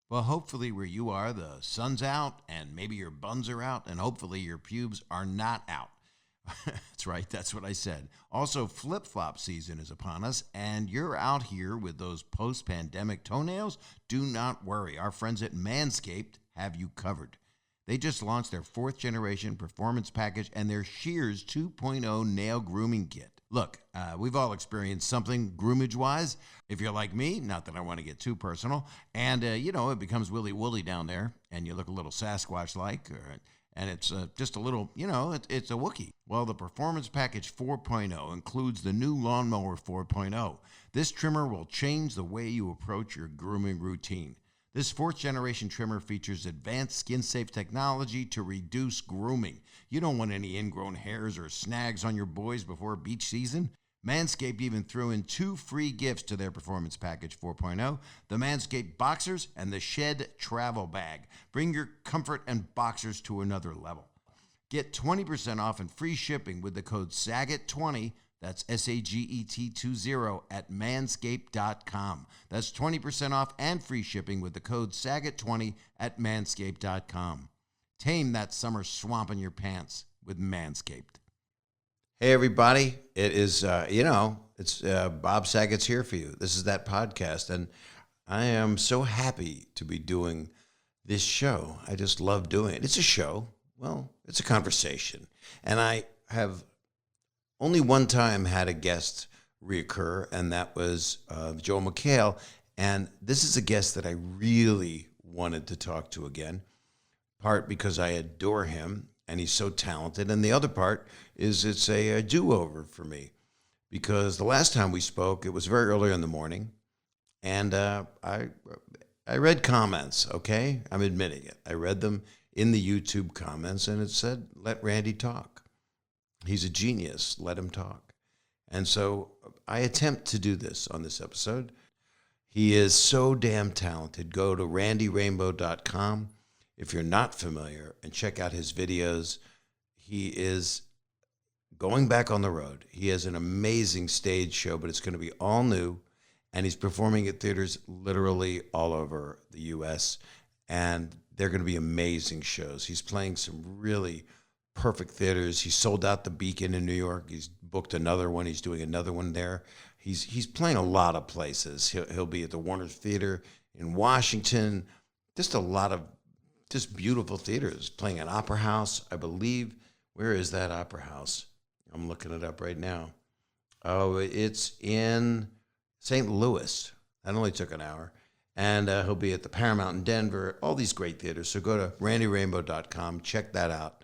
Well, hopefully where you are, the sun's out and maybe your buns are out and hopefully your pubes are not out. That's right. That's what I said. Also, flip-flop season is upon us, and you're out here with those post-pandemic toenails. Do not worry. Our friends at Manscaped have you covered. They just launched their 4th generation performance package and their Shears 2.0 nail grooming kit. Look, we've all experienced something groomage-wise. If you're like me, not that I want to get too personal, and, it becomes willy-woolly down there, and you look a little Sasquatch-like, and it's just a little, it's a Wookiee. Well, the Performance Package 4.0 includes the new Lawnmower 4.0. This trimmer will change the way you approach your grooming routine. This 4th generation trimmer features advanced skin-safe technology to reduce grooming. You don't want any ingrown hairs or snags on your boys before beach season. Manscaped even threw in 2 free gifts to their Performance Package 4.0, the Manscaped Boxers and the Shed Travel Bag. Bring your comfort and boxers to another level. Get 20% off and free shipping with the code SAGET20, that's SAGET20 at manscaped.com. That's 20% off and free shipping with the code SAGET20 at manscaped.com. Tame that summer swamp in your pants with Manscaped. Hey, everybody. It is, it's Bob Saget's Here For You. This is that podcast, and I am so happy to be doing this show. I just love doing it. It's a show. Well, it's a conversation. And I have only one time had a guest reoccur, and that was Joel McHale. And this is a guest that I really wanted to talk to again, part because I adore him, and he's so talented. And the other part is it's a do-over for me, because the last time we spoke, it was very early in the morning, and I read comments, okay? I'm admitting it. I read them in the YouTube comments, and it said, let Randy talk. He's a genius. Let him talk. And so I attempt to do this on this episode. He is so damn talented. Go to randyrainbow.com if you're not familiar and check out his videos. He is going back on the road. He has an amazing stage show, but it's going to be all new. And he's performing at theaters literally all over the U.S. And they're going to be amazing shows. He's playing some really perfect theaters. He sold out the Beacon in New York. He's booked another one. He's doing another one there. He's playing a lot of places. He'll be at the Warner Theater in Washington. Just a lot of just beautiful theaters. Playing at Opera House, I believe. Where is that Opera House? I'm looking it up right now. Oh, it's in St. Louis. That only took an hour. And he'll be at the Paramount in Denver. All these great theaters. So go to randyrainbow.com. Check that out.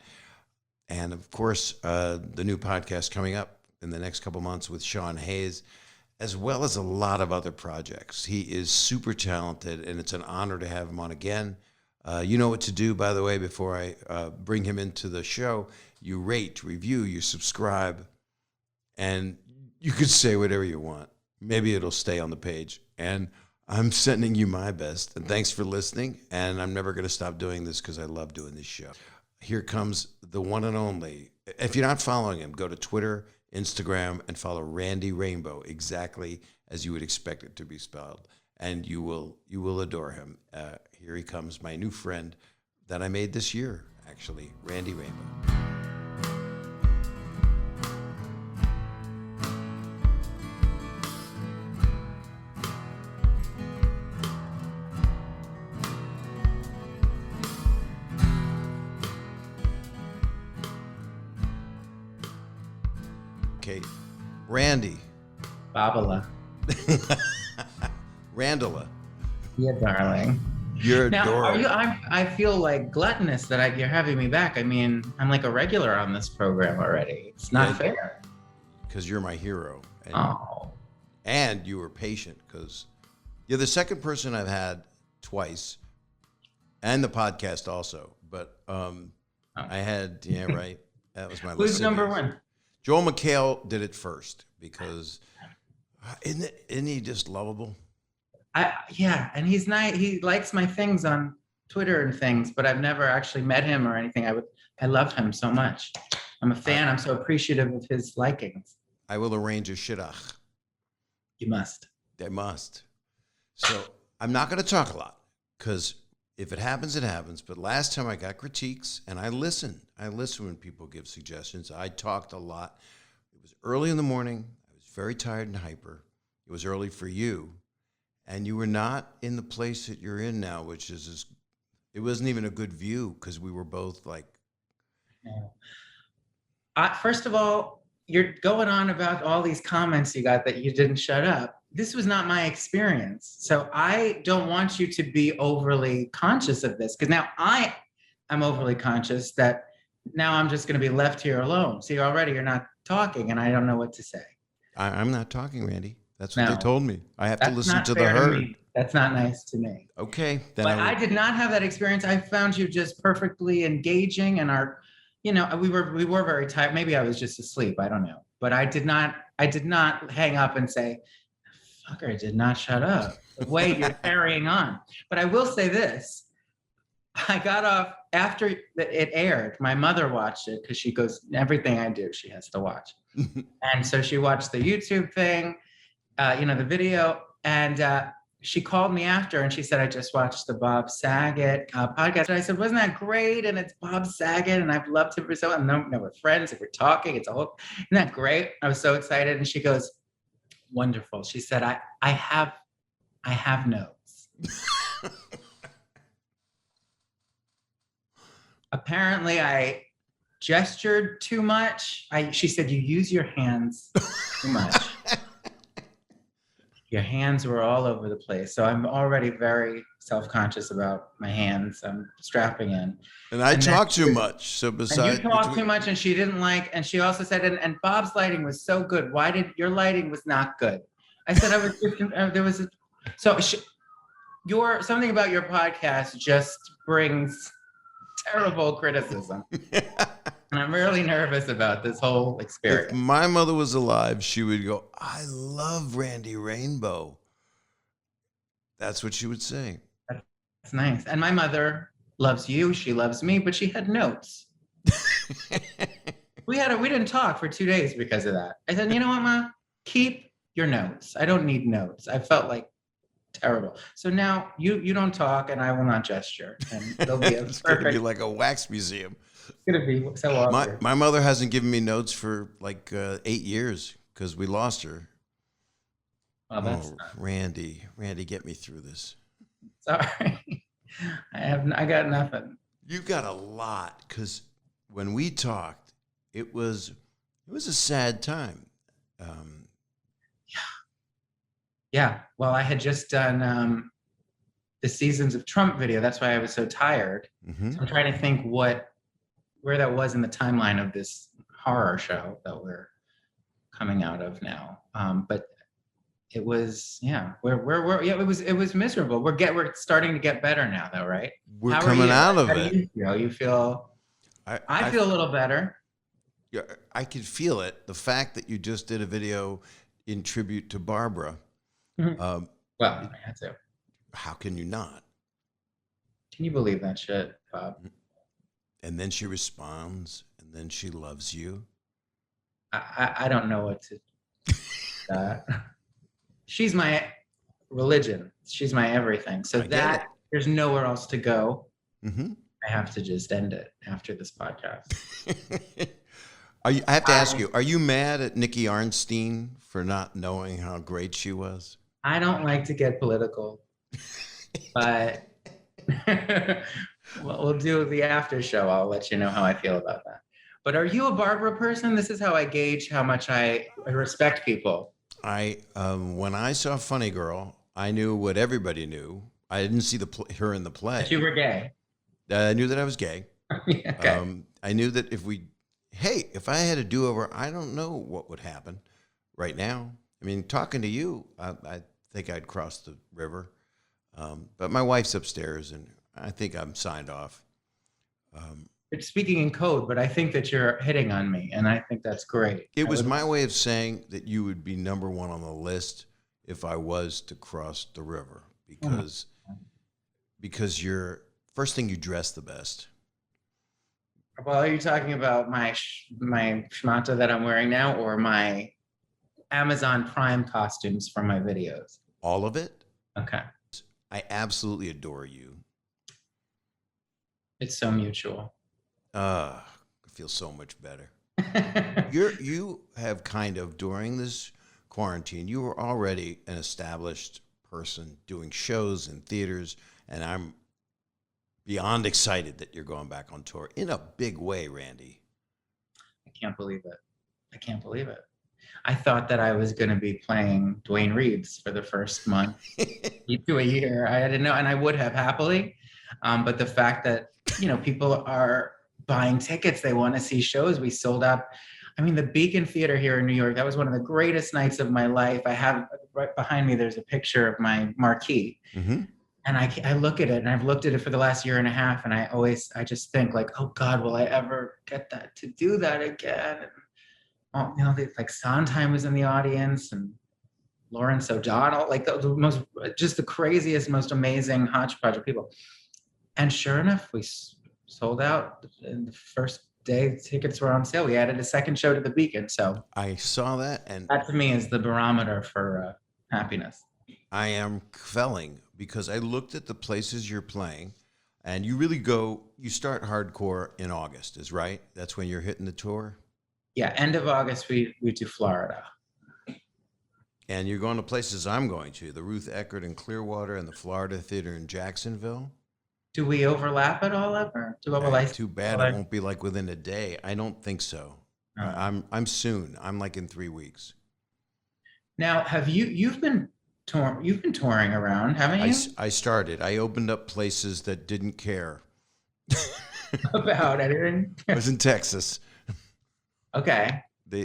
And, of course, the new podcast coming up in the next couple months with Sean Hayes, as well as a lot of other projects. He is super talented, and it's an honor to have him on again. You know what to do, by the way, before I bring him into the show. You rate, review, you subscribe, and you can say whatever you want. Maybe it'll stay on the page. And I'm sending you my best. And thanks for listening. And I'm never going to stop doing this because I love doing this show. Here comes the one and only. If you're not following him, go to Twitter, Instagram, and follow Randy Rainbow, exactly as you would expect it to be spelled. And you will adore him. Here he comes, my new friend that I made this year, actually, Randy Rainbow. Okay, Randy. Babala. Randala. Yeah, darling. You're now, adorable. I feel like gluttonous that you're having me back. I mean, I'm like a regular on this program already. It's not fair. Because you're my hero. And you were patient, because you're the second person I've had twice, and the podcast also. But I had, right? That was my Who's number one? Joel McHale did it first, because isn't he just lovable? Yeah, and he's nice. He likes my things on Twitter and things, but I've never actually met him or anything. I love him so much. I'm a fan. I'm so appreciative of his likings. I will arrange a shidduch. You must. I must. So I'm not going to talk a lot, because if it happens, it happens. But last time I got critiques, and I listen when people give suggestions. I talked a lot. It was early in the morning. I was very tired and hyper. It was early for you, and you were not in the place that you're in now, which is it wasn't even a good view because we were both like. First of all, you're going on about all these comments you got that you didn't shut up. This was not my experience. So I don't want you to be overly conscious of this, because now I am overly conscious that now I'm just going to be left here alone. See, already you're not talking and I don't know what to say. I'm not talking, Randy. That's what they told me. I have to listen to the fair herd. to me. That's not nice to me. Okay. Then But I did not have that experience. I found you just perfectly engaging, and we were very tired. Maybe I was just asleep. I don't know. But I did not hang up and say, fucker did not shut up. Wait, you're carrying on. But I will say this. I got off after it aired. My mother watched it because she goes, everything I do, she has to watch. And so she watched the YouTube thing, the video. And she called me after and she said, I just watched the Bob Saget podcast. And I said, wasn't that great? And it's Bob Saget and I've loved him for so long. No, we're friends and we're talking. Isn't that great? I was so excited. And she goes, wonderful. She said, I have notes. Apparently I gestured too much. She said, you use your hands too much. Your hands were all over the place. So I'm already very self-conscious about my hands. I'm strapping in. And I talk too much. So besides, you talk too much, and she didn't like. And she also said, and Bob's lighting was so good. Why did your lighting was not good? I said I was. There was something about your podcast just brings terrible criticism. And I'm really nervous about this whole experience. If my mother was alive, she would go, I love Randy Rainbow. That's what she would say. That's nice. And my mother loves you. She loves me, but she had notes. We didn't talk for 2 days because of that. I said, you know what, Ma? Keep your notes. I don't need notes. I felt like terrible. So now you don't talk and I will not gesture. And it'll be it's going to be like a wax museum. It's going to be so awkward. My mother hasn't given me notes for like 8 years because we lost her. Randy, get me through this. Sorry. I got nothing. You've got a lot, because when we talked, it was a sad time. Yeah. Well, I had just done the Seasons of Trump video. That's why I was so tired. Mm-hmm. So I'm trying to think where that was in the timeline of this horror show that we're coming out of now. But it was, it was miserable. We're starting to get better now, though, right? We're coming out of it. You feel? I feel a little better. Yeah, I could feel it. The fact that you just did a video in tribute to Barbara. Mm-hmm. Well, I had to. How can you not? Can you believe that shit, Bob? And then she responds, and then she loves you. I don't know what to. She's my religion. She's my everything. So there's nowhere else to go. Mm-hmm. I have to just end it after this podcast. I have to ask you, are you mad at Nikki Arnstein for not knowing how great she was? I don't like to get political, but we'll do the after show. I'll let you know how I feel about that. But are you a Barbara person? This is how I gauge how much I respect people. When I saw Funny Girl, I knew what everybody knew. I didn't see her in the play. But you were gay. I knew that I was gay. Okay. I knew that if I had a do-over, I don't know what would happen right now. I mean, talking to you, I think I'd cross the river. But my wife's upstairs, and I think I'm signed off. It's speaking in code, but I think that you're hitting on me, and I think that's great. It was my way of saying that you would be number one on the list if I was to cross the river, because you're first thing, you dress the best. Well, are you talking about my schmata that I'm wearing now, or my Amazon Prime costumes from my videos? All of it. Okay. I absolutely adore you. It's so mutual. I feel so much better. You have kind of, during this quarantine, you were already an established person doing shows in theaters, and I'm beyond excited that you're going back on tour in a big way, Randy. I can't believe it. I can't believe it. I thought that I was going to be playing Dwayne Reeves for the first month to a year. I didn't know, and I would have happily. But the fact that, people are buying tickets, they want to see shows. We sold out. I mean, the Beacon Theater here in New York, that was one of the greatest nights of my life. I have right behind me, there's a picture of my marquee. Mm-hmm. And I look at it, and I've looked at it for the last year and a half. And I just think like, oh God, will I ever get to do that again? And, like Sondheim was in the audience, and Lawrence O'Donnell, like just the craziest, most amazing hodgepodge of people. And sure enough, we sold out in the first day. Tickets were on sale. We added a second show to the Beacon. So I saw that, and that to me is the barometer for happiness. I am felling because I looked at the places you're playing, and you really you start hardcore in August, is right? That's when you're hitting the tour? Yeah, end of August, we do Florida. And you're going to places I'm going to, the Ruth Eckerd in Clearwater and the Florida Theater in Jacksonville. Do we overlap at all ever? Too bad it won't be like within a day. I don't think so. I'm soon. I'm like in 3 weeks. Now, have you've been touring around, haven't you? I started. I opened up places that didn't care about anything. I was in Texas. Okay.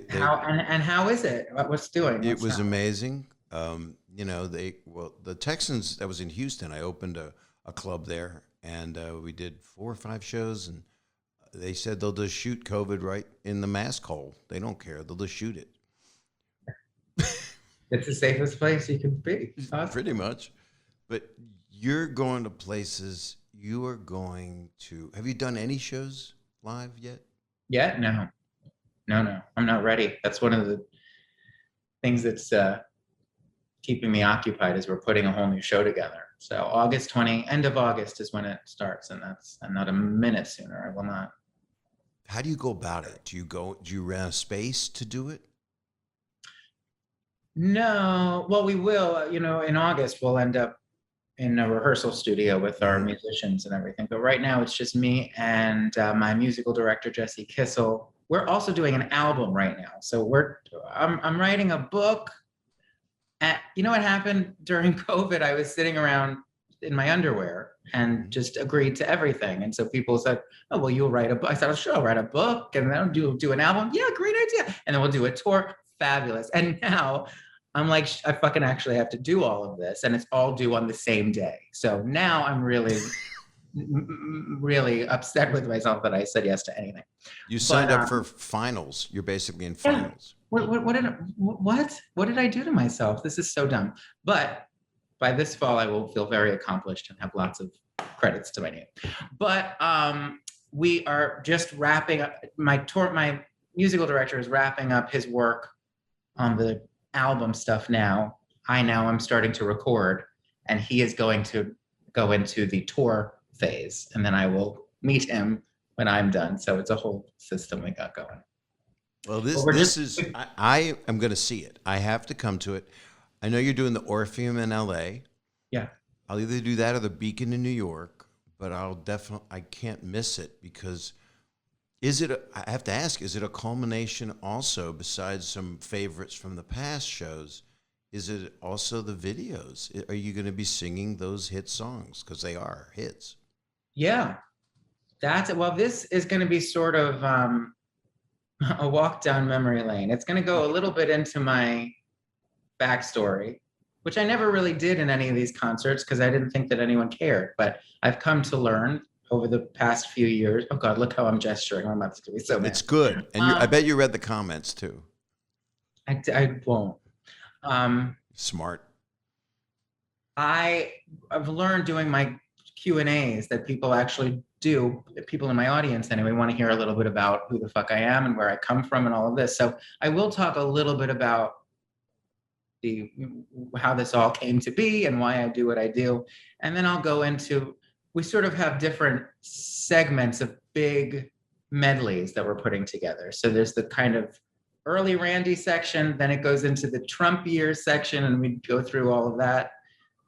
How is it? What's doing? It was amazing. The Texans, that was in Houston. I opened a club there, and we did 4 or 5 shows, and they said they'll just shoot COVID right in the mask hole. They don't care. They'll just shoot it. It's the safest place you can be. Awesome. Pretty much. But you're going to places. You are going to. Have you done any shows live yet? Yeah, no. I'm not ready. That's one of the things that's keeping me occupied, is we're putting a whole new show together. So end of August is when it starts, and I'm not a minute sooner. I will not. How do you go about it? Do you rent a space to do it? No. Well, we will, in August, we'll end up in a rehearsal studio with our musicians and everything. But right now it's just me and my musical director, Jesse Kissel. We're also doing an album right now. So I'm writing a book. You know what happened during COVID? I was sitting around in my underwear and just agreed to everything. And so people said, oh, well, you'll write a book. I said, oh, sure, I'll write a book, and then do an album. Yeah, great idea. And then we'll do a tour. Fabulous. And now I'm like, I fucking actually have to do all of this, and it's all due on the same day. So now I'm really, really upset with myself that I said yes to anything. You signed up for finals. You're basically in finals. What did I do to myself? This is so dumb. But by this fall, I will feel very accomplished and have lots of credits to my name. But we are just wrapping up my tour. My musical director is wrapping up his work on the album stuff now. I'm starting to record, and he is going to go into the tour phase, and then I will meet him when I'm done. So it's a whole system we got going. Well, I am going to see it. I have to come to it. I know you're doing the Orpheum in LA. Yeah. I'll either do that or the Beacon in New York, but I can't miss it, because I have to ask, is it a culmination also, besides some favorites from the past shows, is it also the videos? Are you going to be singing those hit songs? Because they are hits. Yeah. That's it. Well, this is going to be sort of a walk down memory lane. It's going to go a little bit into my backstory, which I never really did in any of these concerts because I didn't think that anyone cared. But I've come to learn over the past few years. Oh God, look how I'm gesturing. I'm about to be so mad. It's good. And I bet you read the comments too. I won't. Smart. I've learned doing my Q&As that people actually do, people in my audience anyway, want to hear a little bit about who the fuck I am and where I come from and all of this. So I will talk a little bit about the how this all came to be and why I do what I do. And then I'll go into, we sort of have different segments of big medleys that we're putting together. So there's the kind of early Randy section, then it goes into the Trump years section, and we go through all of that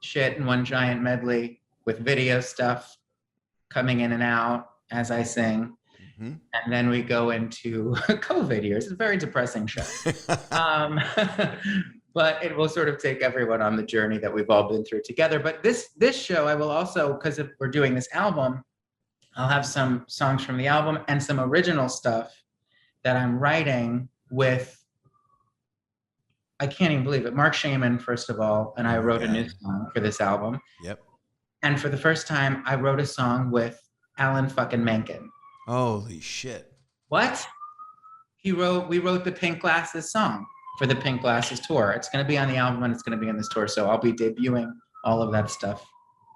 shit in one giant medley with video stuff coming in and out as I sing. Mm-hmm. And then we go into COVID years. It's a very depressing show. But it will sort of take everyone on the journey that we've all been through together. But this show, I will also, because we're doing this album, I'll have some songs from the album and some original stuff that I'm writing with, I can't even believe it, Mark Shaman, first of all, and I wrote a new song for this album. Yep. And for the first time, I wrote a song with Alan fucking Menken. Holy shit. What? We wrote the Pink Glasses song for the Pink Glasses tour. It's going to be on the album and it's going to be on this tour. So I'll be debuting all of that stuff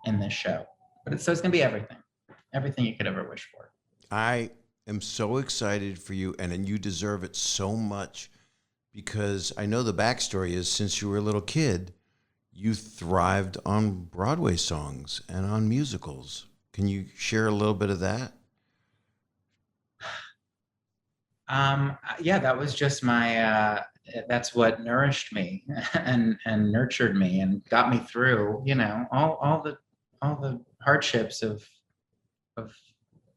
in this show. But it's going to be everything you could ever wish for. I am so excited for you, and you deserve it so much, because I know the backstory is since you were a little kid, you thrived on Broadway songs and on musicals. Can you share a little bit of that? Yeah, that was just my, that's what nourished me and nurtured me and got me through, all the hardships of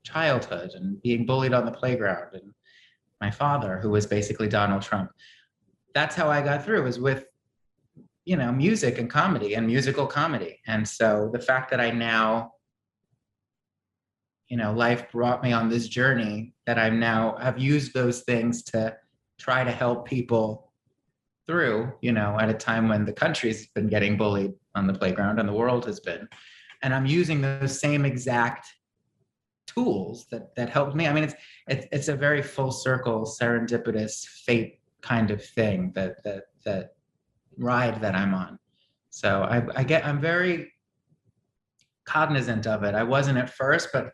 childhood and being bullied on the playground, and my father, who was basically Donald Trump. That's how I got through, is with, music and comedy and musical comedy. And so the fact that I now, life brought me on this journey that I now have used those things to try to help people through, at a time when the country's been getting bullied on the playground and the world has been. And I'm using those same exact tools that helped me. I mean, it's a very full circle, serendipitous fate kind of thing, that ride that I'm on. So I'm very cognizant of it. I wasn't at first, but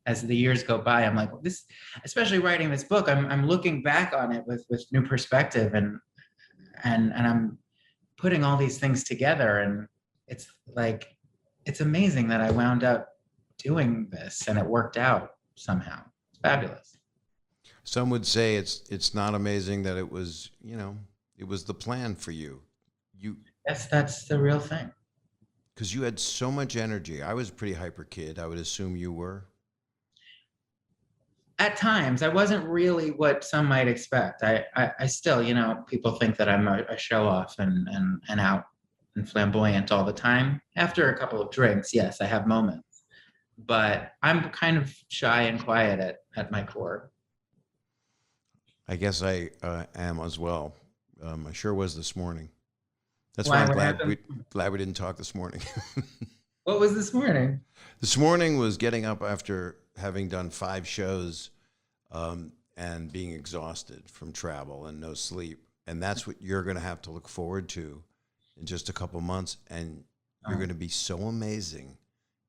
as the years go by, I'm like, this, especially writing this book, I'm looking back on it with new perspective, and I'm putting all these things together, and it's like, it's amazing that I wound up doing this and it worked out somehow. It's fabulous. Some would say it's not amazing that it was, it was the plan for you. Yes, that's the real thing. Because you had so much energy. I was a pretty hyper kid. I would assume you were. At times, I wasn't really what some might expect. I still, people think that I'm a show off and out and flamboyant all the time. After a couple of drinks, yes, I have moments, but I'm kind of shy and quiet at my core. I guess I am as well. I sure was this morning. That's why I'm glad we didn't talk this morning. What was this morning? This morning was getting up after having done 5 shows and being exhausted from travel and no sleep. And that's what you're going to have to look forward to in just a couple months. And you're going to be so amazing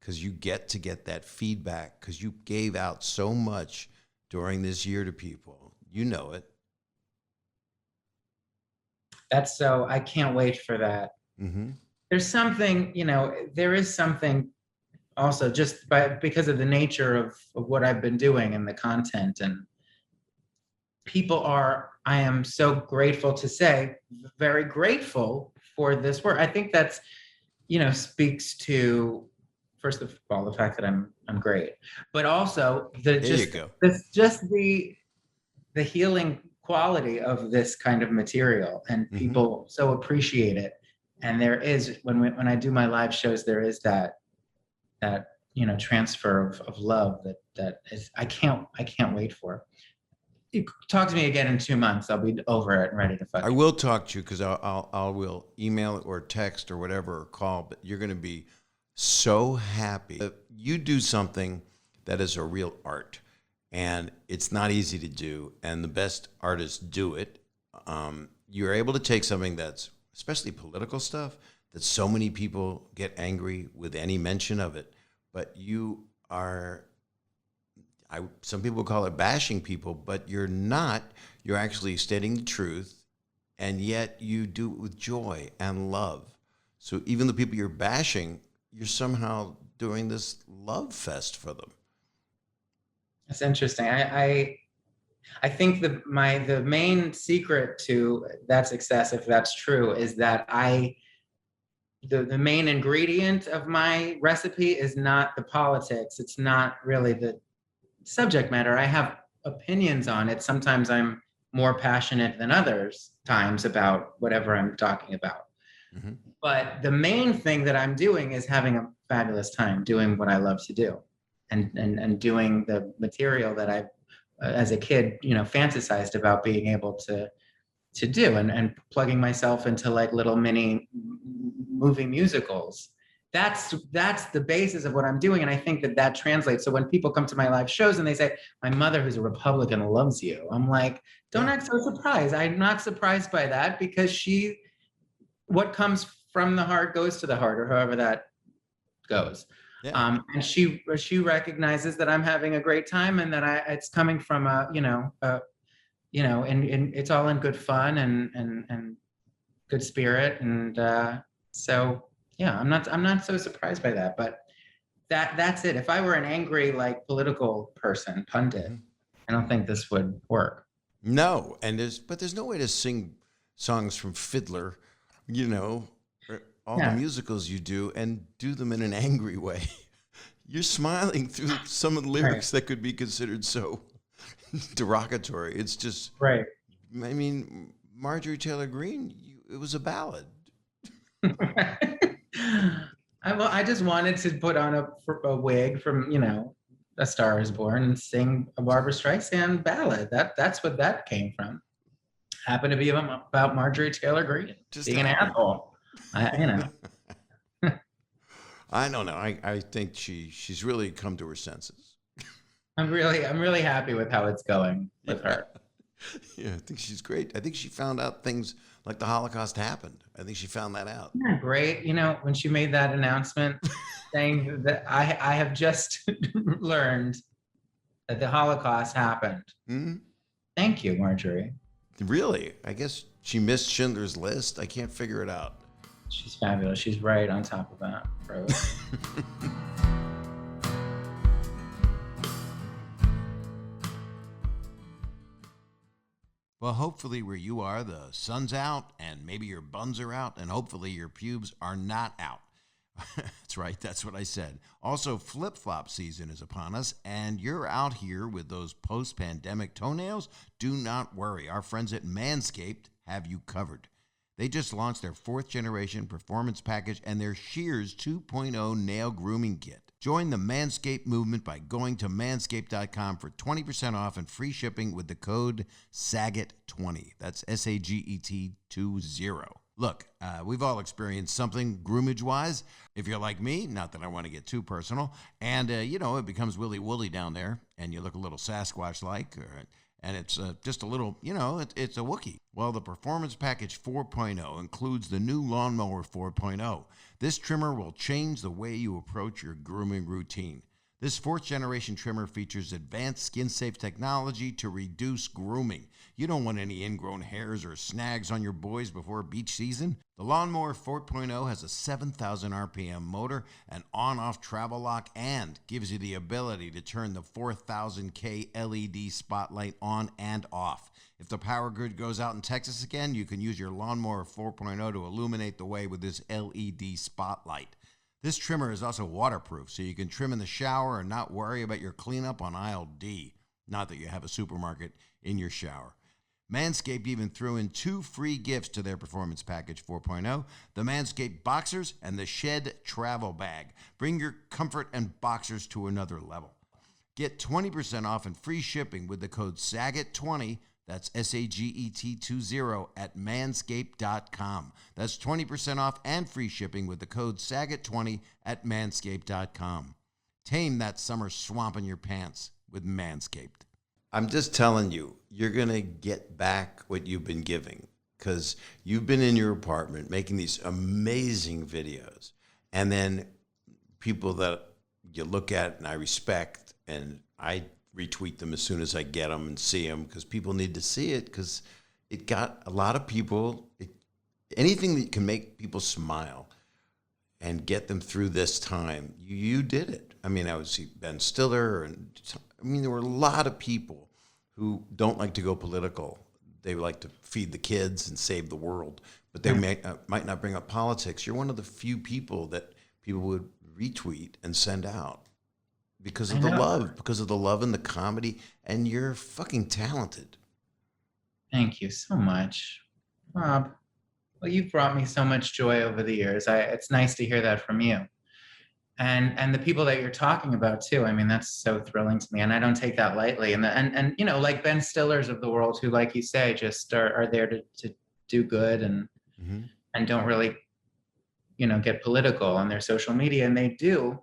because you get to get that feedback because you gave out so much during this year to people. You know it. That's so, I can't wait for that. Mm-hmm. There's something, there is something also just because of the nature of what I've been doing and the content, and I am so grateful to say, very grateful for this work. I think that's, speaks to, first of all, the fact that I'm great, but also the healing quality of this kind of material, and people so appreciate it. And there is, when I do my live shows, there is that transfer of love that is, I can't wait for. You talk to me again in 2 months, I'll be over it and ready to fuck. I will talk to you because I will email or text or whatever or call, but you're going to be so happy. You do something that is a real art, and it's not easy to do, and the best artists do it. You're able to take something that's, especially political stuff, that so many people get angry with any mention of it, but you are, some people call it bashing people, but you're not. You're actually stating the truth and yet you do it with joy and love. So even the people you're bashing, you're somehow doing this love fest for them. That's interesting. I think the main secret to that success, if that's true, is that the main ingredient of my recipe is not the politics. It's not really the subject matter. I have opinions on it. Sometimes I'm more passionate than others times about whatever I'm talking about. Mm-hmm. But the main thing that I'm doing is having a fabulous time doing what I love to do, and doing the material that I, as a kid, fantasized about being able to do, and plugging myself into like little mini movie musicals. That's the basis of what I'm doing, and I think that translates. So when people come to my live shows and they say, "My mother, who's a Republican, loves you," I'm like, "Don't act so surprised." I'm not surprised by that, because what comes from the heart goes to the heart, or however that goes. Yeah. And she recognizes that I'm having a great time, and that it's coming from and it's all in good fun and good spirit, and so yeah, I'm not so surprised by that. But that's it. If I were an angry like political person, pundit, Mm-hmm. I don't think this would work. No, and there's no way to sing songs from Fiddler, or all the musicals you do, and do them in an angry way. You're smiling through some of the lyrics that could be considered so derogatory. It's just, Right. I mean, Marjorie Taylor Greene, it was a ballad. I just wanted to put on a wig from A Star Is Born and sing a Barbra Streisand ballad. That's what that came from. Happened to be about Marjorie Taylor Greene being an asshole. I don't know. I think she's really come to her senses. I'm really happy with how it's going with her. Yeah, I think she's great. I think she found out things like the Holocaust happened. I think she found that out. Isn't that great? When she made that announcement saying that I have just learned that the Holocaust happened. Mm-hmm. Thank you, Marjorie. Really? I guess she missed Schindler's List. I can't figure it out. She's fabulous. She's right on top of that. Well, hopefully where you are, the sun's out and maybe your buns are out, and hopefully your pubes are not out. That's right. That's what I said. Also, flip-flop season is upon us, and you're out here with those post-pandemic toenails. Do not worry. Our friends at Manscaped have you covered. They just launched their 4th generation performance package and their Shears 2.0 nail grooming kit. Join the Manscaped movement by going to manscaped.com for 20% off and free shipping with the code SAGET20. That's SAGET20. Look, we've all experienced something groomage-wise. If you're like me, not that I want to get too personal, and, it becomes willy-woolly down there, and you look a little Sasquatch-like, and it's just a little, it's a Wookiee. Well, the Performance Package 4.0 includes the new Lawnmower 4.0. This trimmer will change the way you approach your grooming routine. This 4th generation trimmer features advanced skin-safe technology to reduce grooming. You don't want any ingrown hairs or snags on your boys before beach season. The Lawnmower 4.0 has a 7,000 RPM motor, an on-off travel lock, and gives you the ability to turn the 4,000K LED spotlight on and off. If the power grid goes out in Texas again, you can use your Lawnmower 4.0 to illuminate the way with this LED spotlight. This trimmer is also waterproof, so you can trim in the shower and not worry about your cleanup on aisle D. Not that you have a supermarket in your shower. Manscaped even threw in 2 free gifts to their Performance Package 4.0, the Manscaped Boxers and the Shed Travel Bag. Bring your comfort and boxers to another level. Get 20% off and free shipping with the code SAGET20. That's SAGET20 at manscaped.com. That's 20% off and free shipping with the code SAGET20 at manscaped.com. Tame that summer swamp in your pants with Manscaped. I'm just telling you, you're going to get back what you've been giving, because you've been in your apartment making these amazing videos. And then people that you look at and I respect, and I retweet them as soon as I get them and see them, because people need to see it, because it got a lot of people, anything that can make people smile and get them through this time, you did it. I mean, I would see Ben Stiller, and I mean, there were a lot of people who don't like to go political. They like to feed the kids and save the world, but they might not bring up politics. You're one of the few people that people would retweet and send out because of the love and the comedy, and you're fucking talented. Thank you so much, Bob. Well, you've brought me so much joy over the years. It's nice to hear that from you. And the people that you're talking about too. I mean, that's so thrilling to me, and I don't take that lightly. And you know, like Ben Stillers of the world, who, like you say, just are there to do good and don't really, you know, get political on their social media. And they do.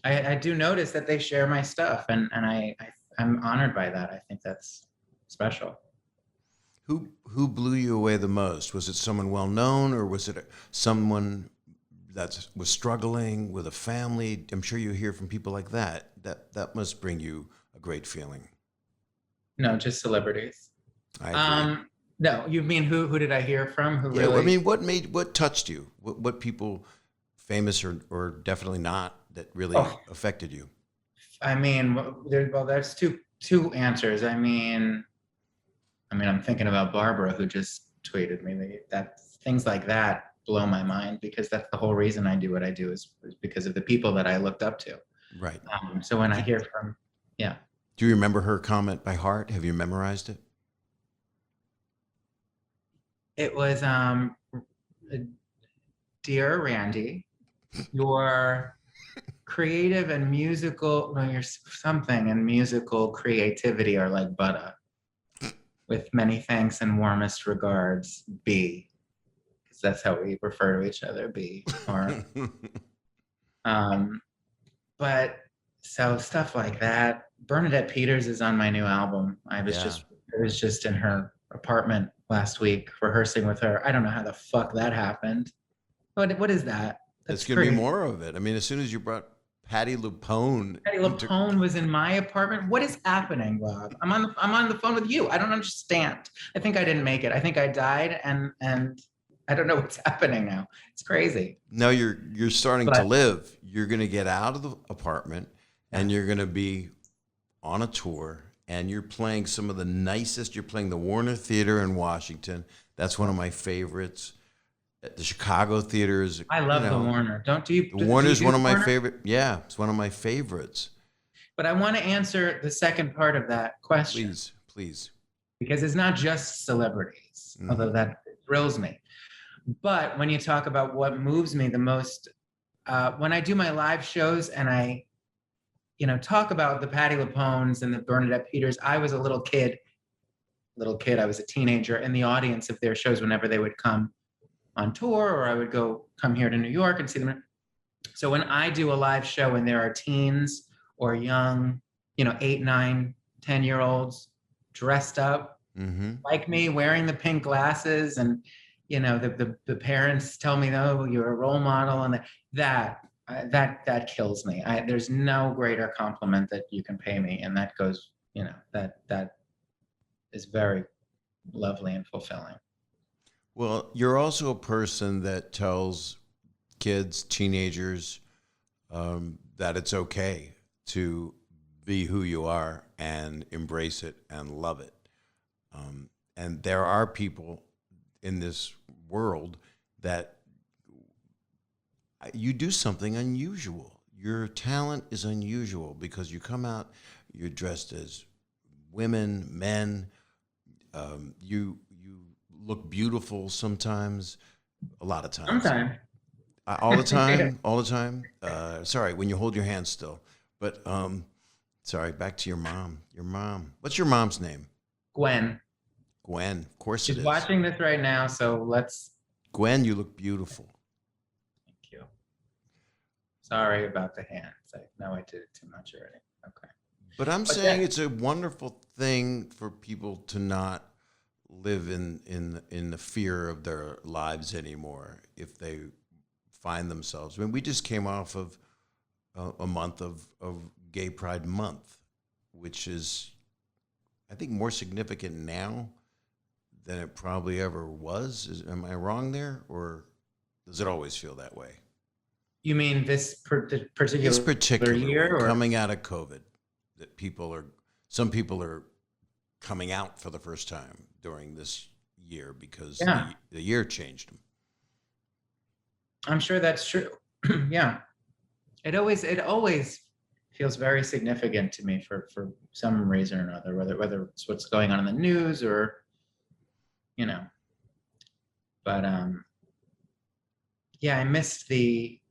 I do notice that they share my stuff, and I'm honored by that. I think that's special. Who blew you away the most? Was it someone well known, or was it someone that was struggling with a family? I'm sure you hear from people like that. That must bring you a great feeling. No, just celebrities. I agree. No, you mean who did I hear from? Who Yeah, really? I mean, what touched you? What people, famous or definitely not, that really affected you? I mean, there's two answers. I mean, I'm thinking about Barbara, who just tweeted me. That things like that blow my mind, because that's the whole reason I do what I do is because of the people that I looked up to. Right. So when I hear from, Do you remember her comment by heart? Have you memorized it? It was, dear Randy, your creative and musical, well, your something and musical creativity are like butter. With many thanks and warmest regards, B. Because that's how we refer to each other, B. Or, but so stuff like that. Bernadette Peters is on my new album. I was just in her apartment last week rehearsing with her. I don't know how the fuck that happened. What is that? That's going to be more of it. I mean, as soon as you brought Patti LuPone. Patti LuPone was in my apartment. What is happening, Bob? I'm on the phone with you. I don't understand. I think I didn't make it. I think I died, and I don't know what's happening now. It's crazy. No, you're starting to live. You're going to get out of the apartment, and you're going to be on a tour, and you're playing some of the nicest. You're playing the Warner Theater in Washington. That's one of my favorites. The Chicago theaters. I love the Warner. The Warner's one of my favorite. Yeah, it's one of my favorites. But I want to answer the second part of that question. Please. Because it's not just celebrities, although that thrills me. But when you talk about what moves me the most, when I do my live shows and I, talk about the Patti LuPones and the Bernadette Peters, I was a little kid. I was a teenager in the audience of their shows whenever they would come on tour, or I would come here to New York and see them. So when I do a live show and there are teens or young, 8, 9, 10-year-olds dressed up like me, wearing the pink glasses, and the parents tell me, "Oh, you're a role model," and that kills me. There's no greater compliment that you can pay me, and that goes, that is very lovely and fulfilling. Well, you're also a person that tells kids, teenagers, that it's okay to be who you are and embrace it and love it. And there are people in this world that you do something unusual. Your talent is unusual because you come out, you're dressed as women, men, you look beautiful sometimes, a lot of times. Sometimes. All the time, all the time. Sorry, when you hold your hand still. But sorry, back to your mom. Your mom. What's your mom's name? Gwen. Gwen, of course She's it is. watching this right now, so let's. Gwen, you look beautiful. Thank you. Sorry about the hands. I know I did it too much already. Okay. But I'm saying it's a wonderful thing for people to not live in the fear of their lives anymore if they find themselves. I mean, we just came off of a month of Gay Pride Month, which is, I think, more significant now than it probably ever was. Am I wrong there, or does it always feel that way? You mean this This particular particular year, one, or? coming out of COVID, that some people are coming out for the first time during this year because Yeah, the year changed them. I'm sure that's true. Yeah, it always feels very significant to me for some reason or another, whether it's what's going on in the news or, you know. But yeah, I missed the.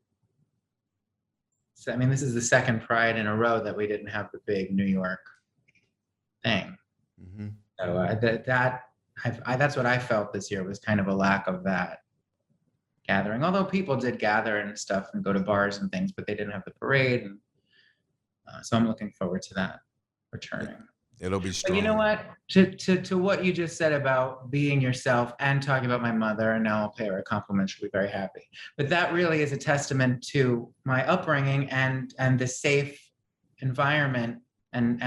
So, I mean, this is the second Pride in a row that we didn't have the big New York thing. Mm-hmm. So that's what I felt this year, was kind of a lack of that gathering. Although people did gather and stuff and go to bars and things, but they didn't have the parade, and so I'm looking forward to that returning. It'll be But you know strong. what? To what you just said about being yourself and talking about my mother, and now I'll pay her a compliment. She'll be very happy. But that really is a testament to my upbringing and the safe environment and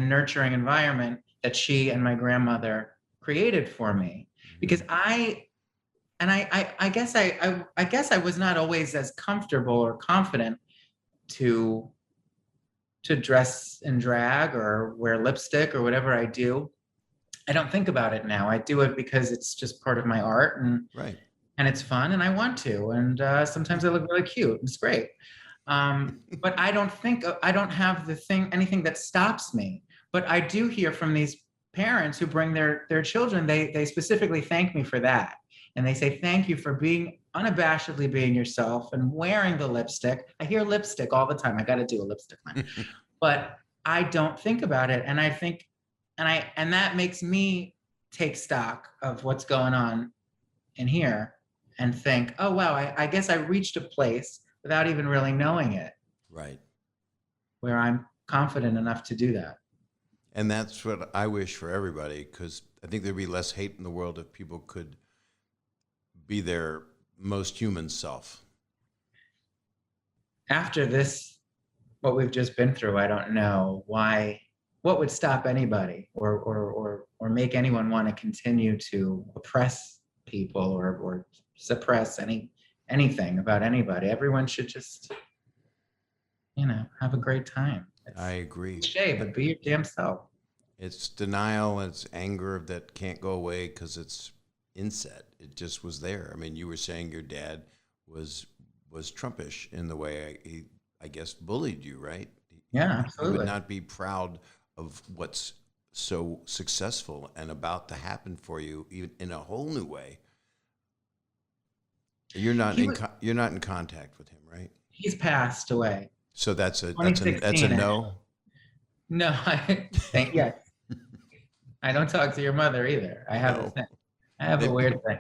nurturing environment that she and my grandmother created for me. Because I guess I guess I was not always as comfortable or confident to dress in drag or wear lipstick or whatever I do. I don't think about it now. I do it because it's just part of my art, Right. and it's fun, and I want to. And sometimes I look really cute. It's great. But I don't have anything that stops me. But I do hear from these parents who bring their children. They specifically thank me for that, and they say thank you for being unabashedly being yourself and wearing the lipstick. I hear lipstick all the time. I got to do a lipstick line, but I don't think about it, and I think, and that makes me take stock of what's going on in here and think, oh wow, I guess I reached a place without even really knowing it, Right. where I'm confident enough to do that. And that's what I wish for everybody, because I think there'd be less hate in the world if people could be their most human self. After this, what we've just been through, I don't know what would stop anybody or make anyone want to continue to oppress people or suppress anything about anybody. Everyone should just, have a great time. I agree. Cliche, but be your damn self. It's denial, and it's anger that can't go away because it's inset. It just was there. I mean, you were saying your dad was Trumpish in the way he, I guess, bullied you, right? Yeah, He absolutely. would not be proud of what's so successful and about to happen for you, even in a whole new way. You're not you're not in contact with him, right? He's passed away. So that's a 2016. no. No, yes. I don't talk to your mother either. I have a No. thing. I have a weird thing.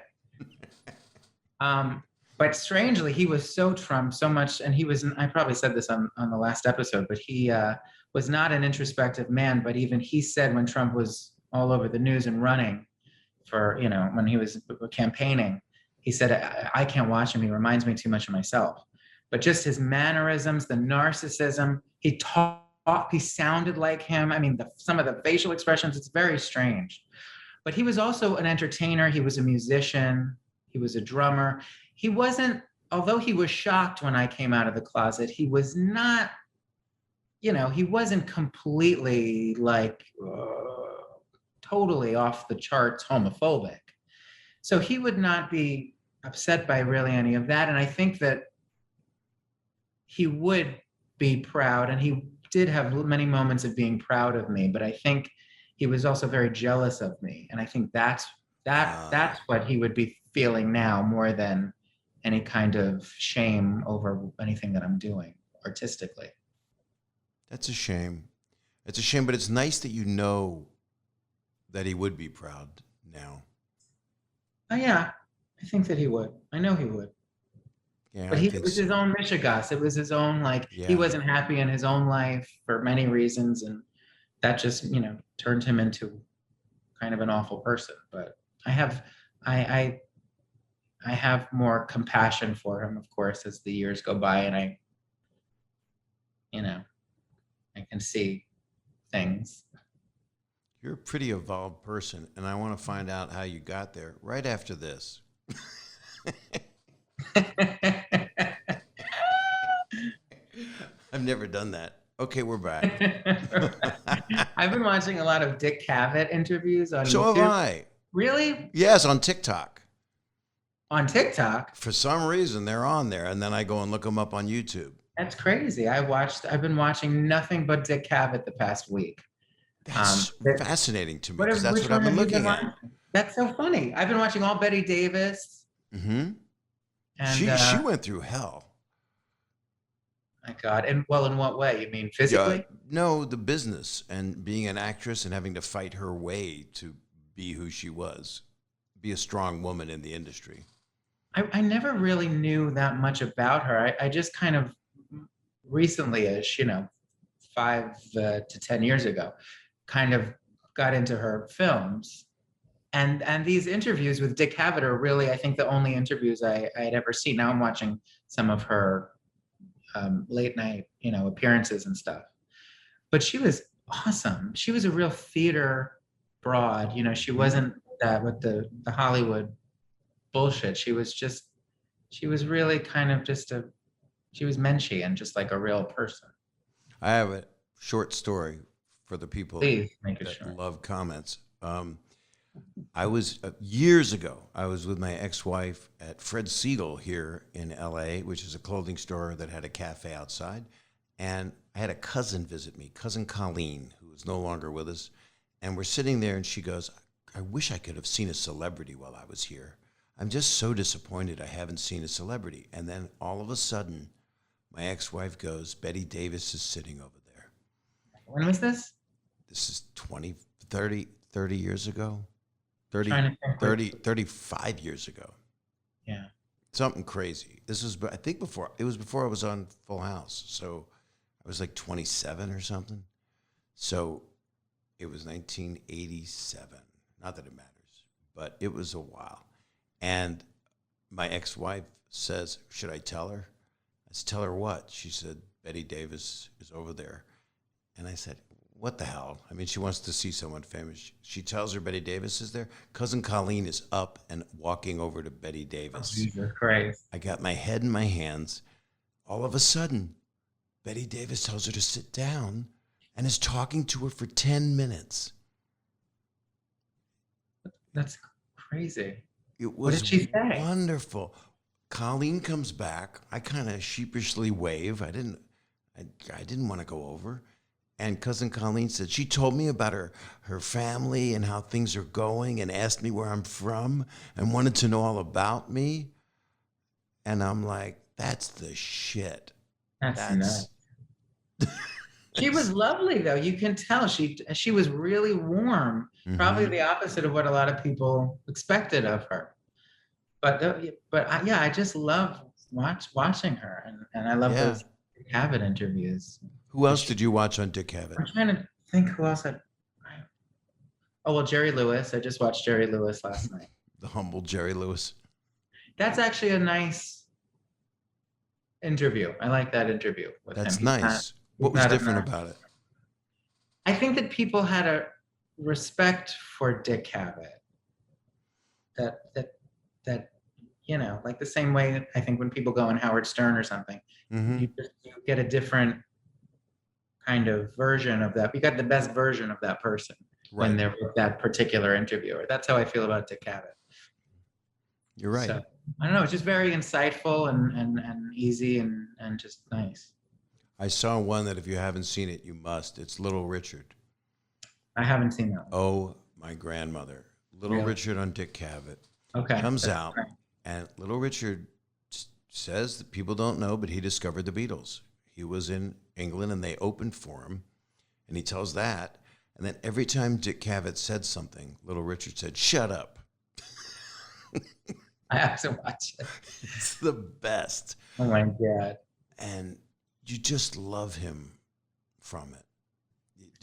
But strangely, he was so Trump so much, and I probably said this on the last episode, but he was not an introspective man. But even he said, when Trump was all over the news and running for, when he was campaigning, he said, I can't watch him. He reminds me too much of myself. But just his mannerisms, the narcissism, he sounded like him. I mean, some of the facial expressions, it's very strange. But he was also an entertainer. He was a musician. He was a drummer. He wasn't, although he was shocked when I came out of the closet, he was not, he wasn't completely totally off the charts homophobic. So he would not be upset by really any of that. And I think that he would be proud, and he did have many moments of being proud of me, but I think he was also very jealous of me. And I think that's what he would be feeling now, more than any kind of shame over anything that I'm doing artistically. That's a shame. It's a shame, but it's nice that you know that he would be proud now. Oh yeah, I think that he would. I know he would. Yeah, But it was his own Michigas. It was his own, he wasn't happy in his own life for many reasons. And that just, turned him into kind of an awful person. But I have more compassion for him, of course, as the years go by, and I can see things. You're a pretty evolved person, and I want to find out how you got there right after this. I've never done that. Okay, we're back. I've been watching a lot of Dick Cavett interviews on So YouTube. have I. Really? Yes, on TikTok. On TikTok? For some reason, they're on there, and then I go and look them up on YouTube. That's crazy. I've been watching nothing but Dick Cavett the past week. That's fascinating to me because that's which what I've one been have you looking at. watching? That's so funny. I've been watching all Betty Davis. Mm-hmm. And She went through hell. my God. And well, in what way? You mean physically? No, the business and being an actress and having to fight her way to be who she was, be a strong woman in the industry. I never really knew that much about her. I just kind of recently-ish, 5 to 10 years ago, kind of got into her films. And these interviews with Dick Cavett are really, I think, the only interviews I had ever seen. Now I'm watching some of her late night, appearances and stuff. But she was awesome. She was a real theater broad. She wasn't that with the Hollywood bullshit. She was really kind of she was menschy and just like a real person. I have a short story for the people Please make it that short. love comments. I was years ago, I was with my ex-wife at Fred Siegel here in LA, which is a clothing store that had a cafe outside. And I had a cousin visit me, cousin Colleen, who is no longer with us. And we're sitting there and she goes, I wish I could have seen a celebrity while I was here. I'm just so disappointed I haven't seen a celebrity. And then all of a sudden, my ex-wife goes, Betty Davis is sitting over there. When was this? This is 30 years ago. 35 years ago. Yeah. Something crazy. This was, I think before I was on Full House. So I was like 27 or something. So it was 1987. Not that it matters, but it was a while. And my ex-wife says, should I tell her? I said, tell her what? She said, Betty Davis is over there. And I said, what the hell? I mean, she wants to see someone famous. She tells her Betty Davis is there. Cousin Colleen is up and walking over to Betty Davis. Oh, Jesus Christ. I got my head in my hands. All of a sudden, Betty Davis tells her to sit down and is talking to her for 10 minutes. That's crazy. It was What did she say? wonderful. Colleen comes back. I kind of sheepishly wave. I didn't want to go over. And cousin Colleen said, she told me about her family and how things are going and asked me where I'm from and wanted to know all about me. And I'm like, that's the shit. That's nuts. She was lovely, though. You can tell she was really warm. Mm-hmm. Probably the opposite of what a lot of people expected of her. But I just love watching her, and I love those Dick Cavett interviews. Who else did you watch on Dick Cavett? I'm trying to think who else Jerry Lewis. I just watched Jerry Lewis last night. The humble Jerry Lewis. That's actually a nice interview. I like that interview with him. That's nice. What was different about it? I think that people had a respect for Dick Cavett. That like the same way I think when people go on Howard Stern or something, mm-hmm. you get a different kind of version of that. You got the best version of that person when they're with that particular interviewer. That's how I feel about Dick Cavett. You're right. So, I don't know. It's just very insightful and easy and just nice. I saw one that if you haven't seen it, you must. It's Little Richard. I haven't seen that one. Oh, my grandmother. Little Richard on Dick Cavett. Okay. Comes out, and Little Richard says that people don't know, but he discovered the Beatles. He was in England, and they opened for him, and he tells that. And then every time Dick Cavett said something, Little Richard said, shut up. I have to watch it. It's the best. Oh, my God. And you just love him from it.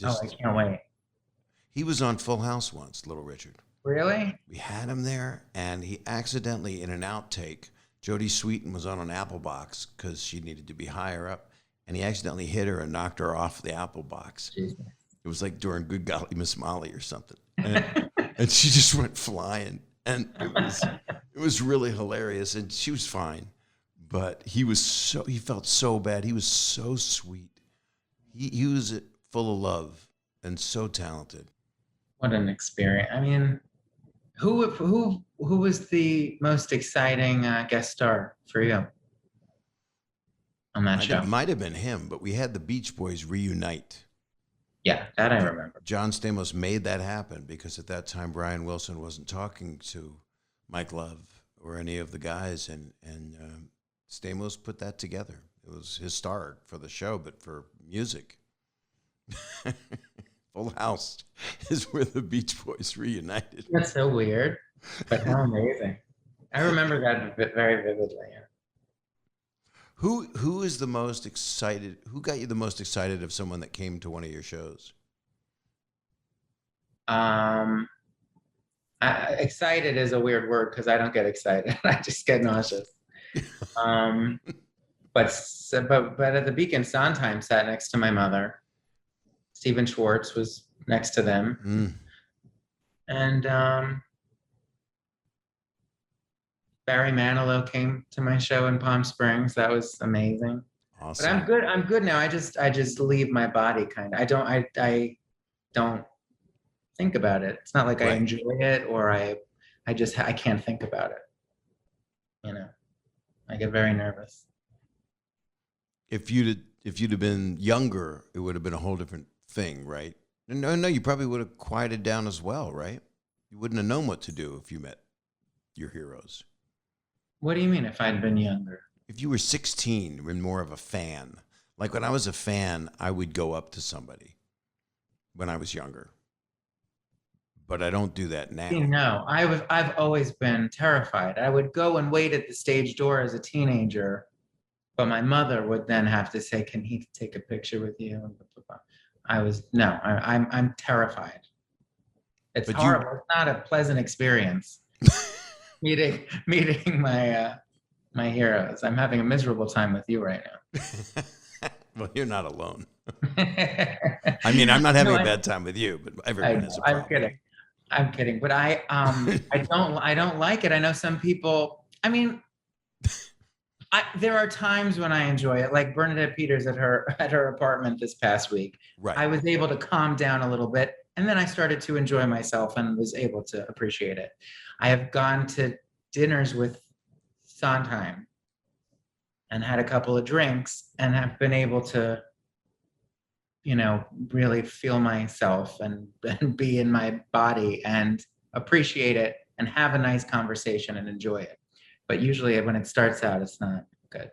I can't wait. He was on Full House once, Little Richard. Really? We had him there, and he accidentally, in an outtake, Jodie Sweetin was on an apple box because she needed to be higher up, and he accidentally hit her and knocked her off the apple box. Jesus. It was like during Good Golly Miss Molly or something. And she just went flying. And it was really hilarious. And she was fine. But he felt so bad. He was so sweet. He was full of love and so talented. What an experience. I mean, who was the most exciting guest star for you on that show? Might have been him, but we had the Beach Boys reunite. Yeah, that I remember. John Stamos made that happen because at that time Brian Wilson wasn't talking to Mike Love or any of the guys, and Stamos put that together. It was his star for the show, but for music. Full House is where the Beach Boys reunited. That's so weird, but how amazing. I remember that very vividly. Who is the most excited? Who got you the most excited of someone that came to one of your shows? Excited is a weird word because I don't get excited. I just get nauseous. But at the Beacon, Sondheim sat next to my mother. Stephen Schwartz was next to them. And Barry Manilow came to my show in Palm Springs. That was amazing. Awesome. But I'm good now. I just leave my body kind of. I don't think about it. It's not like I enjoy it or I can't think about it. You know, I get very nervous. If you'd have been younger, it would have been a whole different thing, right? No, you probably would have quieted down as well, right? You wouldn't have known what to do if you met your heroes. What do you mean if I'd been younger? If you were 16 and more of a fan, like when I was a fan, I would go up to somebody when I was younger. But I don't do that now. No, I've always been terrified. I would go and wait at the stage door as a teenager, but my mother would then have to say, "Can he take a picture with you?" I'm terrified. It's horrible. It's not a pleasant experience. meeting my heroes. I'm having a miserable time with you right now. Well, you're not alone. I mean, I'm not having a bad time with you, but everyone has a problem. I'm kidding. But I don't like it. I know some people. I mean, there are times when I enjoy it, like Bernadette Peters at her apartment this past week. Right. I was able to calm down a little bit, and then I started to enjoy myself and was able to appreciate it. I have gone to dinners with Sondheim and had a couple of drinks and have been able to, really feel myself and be in my body and appreciate it and have a nice conversation and enjoy it. But usually when it starts out, it's not good.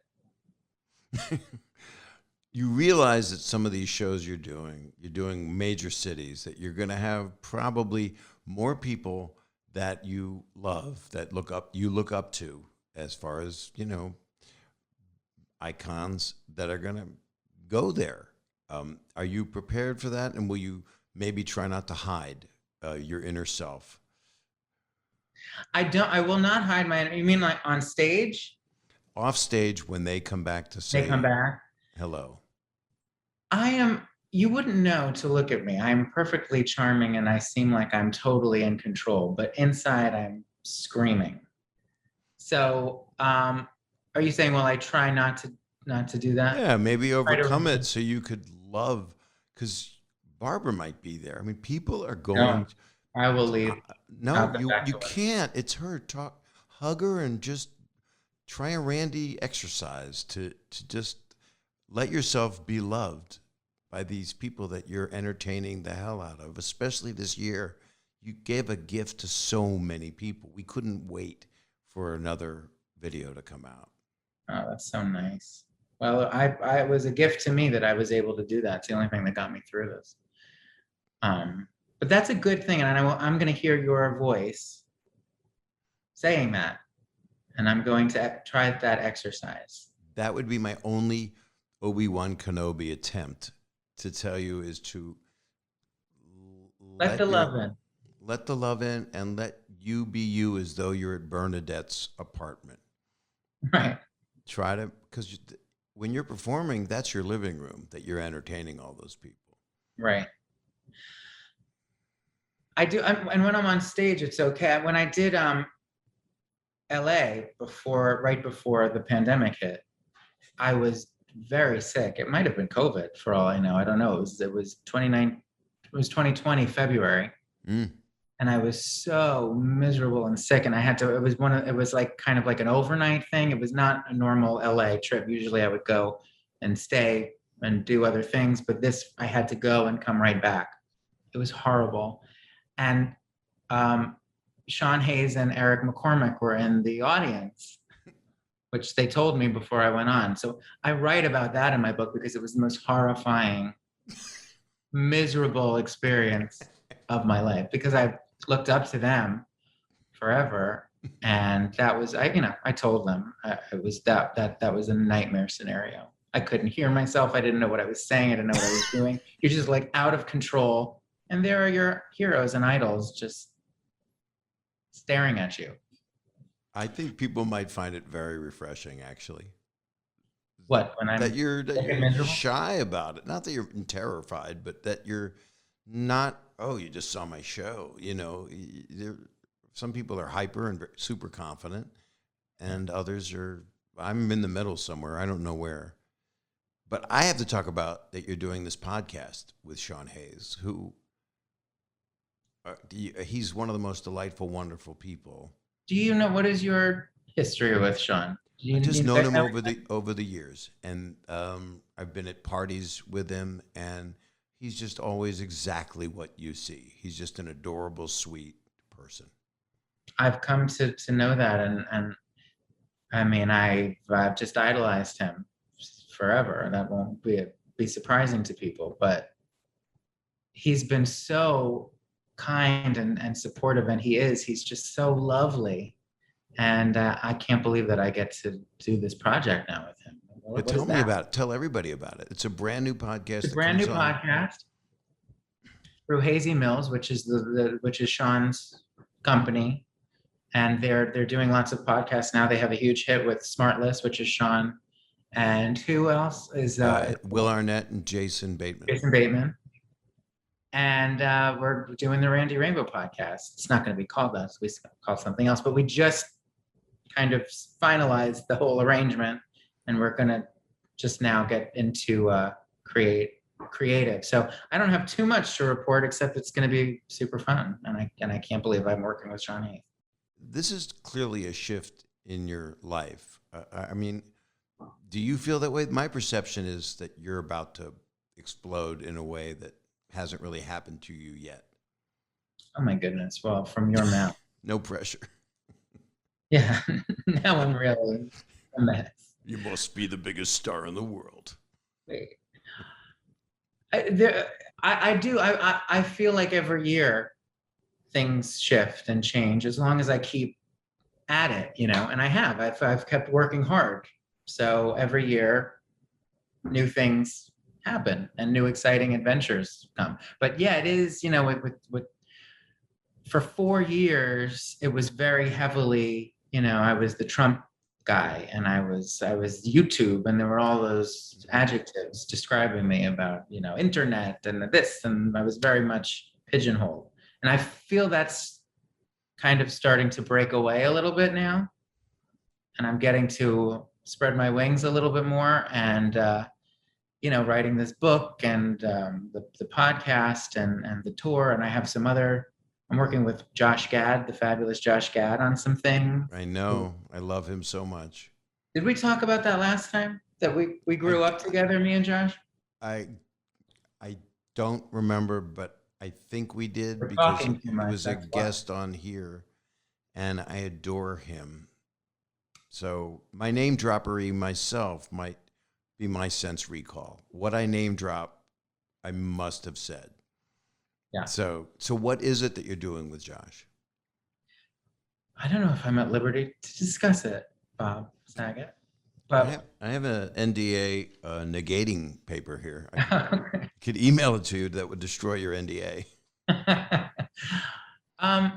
You realize that some of these shows you're doing major cities, that you're going to have probably more people that you love, you look up to, as far as, icons that are going to go there. Are you prepared for that? And will you maybe try not to hide your inner self? I will not hide you mean like on stage? Off stage, when they come back to say hello. You wouldn't know to look at me. I'm perfectly charming and I seem like I'm totally in control, but inside I'm screaming. So, are you saying, well, I try not to do that? Yeah, maybe overcome it so you could love, because Barbara might be there. I mean, people are going. No, I will leave. No, you can't. It's her. Hug her and just try a Randy exercise to just let yourself be loved by these people that you're entertaining the hell out of. Especially this year, you gave a gift to so many people. We couldn't wait for another video to come out. Oh, that's so nice. Well, it was a gift to me that I was able to do that. It's the only thing that got me through this. But that's a good thing, and I'm going to hear your voice saying that, and I'm going to try that exercise. That would be my only Obi-Wan Kenobi attempt to tell you, is to let the love in. Let the love in and let you be you, as though you're at Bernadette's apartment. Right. Try to, because when you're performing, that's your living room that you're entertaining all those people. Right. I do. And when I'm on stage, it's okay. When I did LA right before the pandemic hit, I was very sick. It might have been COVID for all I know. I don't know. It was 2020 February. Mm. And I was so miserable and sick. And it was like kind of like an overnight thing. It was not a normal LA trip. Usually I would go and stay and do other things, but this, I had to go and come right back. It was horrible. And Sean Hayes and Eric McCormick were in the audience, which they told me before I went on. So I write about that in my book because it was the most horrifying, miserable experience of my life, because I looked up to them forever. And that was, I told them it was that was a nightmare scenario. I couldn't hear myself. I didn't know what I was saying. I didn't know what I was doing. You're just like out of control. And there are your heroes and idols just staring at you. I think people might find it very refreshing, actually. What, when I'm that you're shy about it? Not that you're terrified, but that you're not. Oh, you just saw my show. You know, some people are hyper and super confident, and others are. I'm in the middle somewhere. I don't know where. But I have to talk about that you're doing this podcast with Sean Hayes, who he's one of the most delightful, wonderful people. Do you know, what is your history with Sean? I've just known him over the years, and I've been at parties with him, and he's just always exactly what you see. He's just an adorable, sweet person. I've come to know that, and I mean, I've just idolized him forever. That won't be surprising to people, but he's been so kind and supportive, and he's just so lovely. And I can't believe that I get to do this project now with him. But tell me about it. Tell everybody about it. It's a brand new podcast. It's a brand new podcast through Hazy Mills, which is which is Sean's company, and they're doing lots of podcasts now. They have a huge hit with Smartless, which is Sean, and who else is Will Arnett and Jason Bateman. And we're doing the Randy Rainbow podcast. It's not going to be called that. We call it something else, but we just kind of finalized the whole arrangement, and we're going to just now get into creative. So I don't have too much to report, except it's going to be super fun, and I can't believe I'm working with Sean Hayes. This is clearly a shift in your life. I mean, do you feel that way? My perception is that you're about to explode in a way that hasn't really happened to you yet. Oh my goodness. Well, from your mouth. No pressure. Yeah. Now I'm really a mess. You must be the biggest star in the world. Wait. I do. I feel like every year things shift and change, as long as I keep at it, and I have. I've kept working hard. So every year new things happen and new exciting adventures come. But yeah, it is, with for 4 years, it was very heavily, I was the Trump guy, and I was YouTube, and there were all those adjectives describing me about, internet and this, and I was very much pigeonholed. And I feel that's kind of starting to break away a little bit now. And I'm getting to spread my wings a little bit more, and writing this book and the podcast and the tour. And I have I'm working with Josh Gad, the fabulous Josh Gad, on some things. I know. I love him so much. Did we talk about that last time, that we grew up together, me and Josh? I don't remember, but I think we did, because he was a guest on here, and I adore him. So my name droppery myself might be my sense recall. What I name drop, I must have said. Yeah. So what is it that you're doing with Josh? I don't know if I'm at liberty to discuss it, Bob Saget. But I have an NDA negating paper here. I could email it to you. That would destroy your NDA.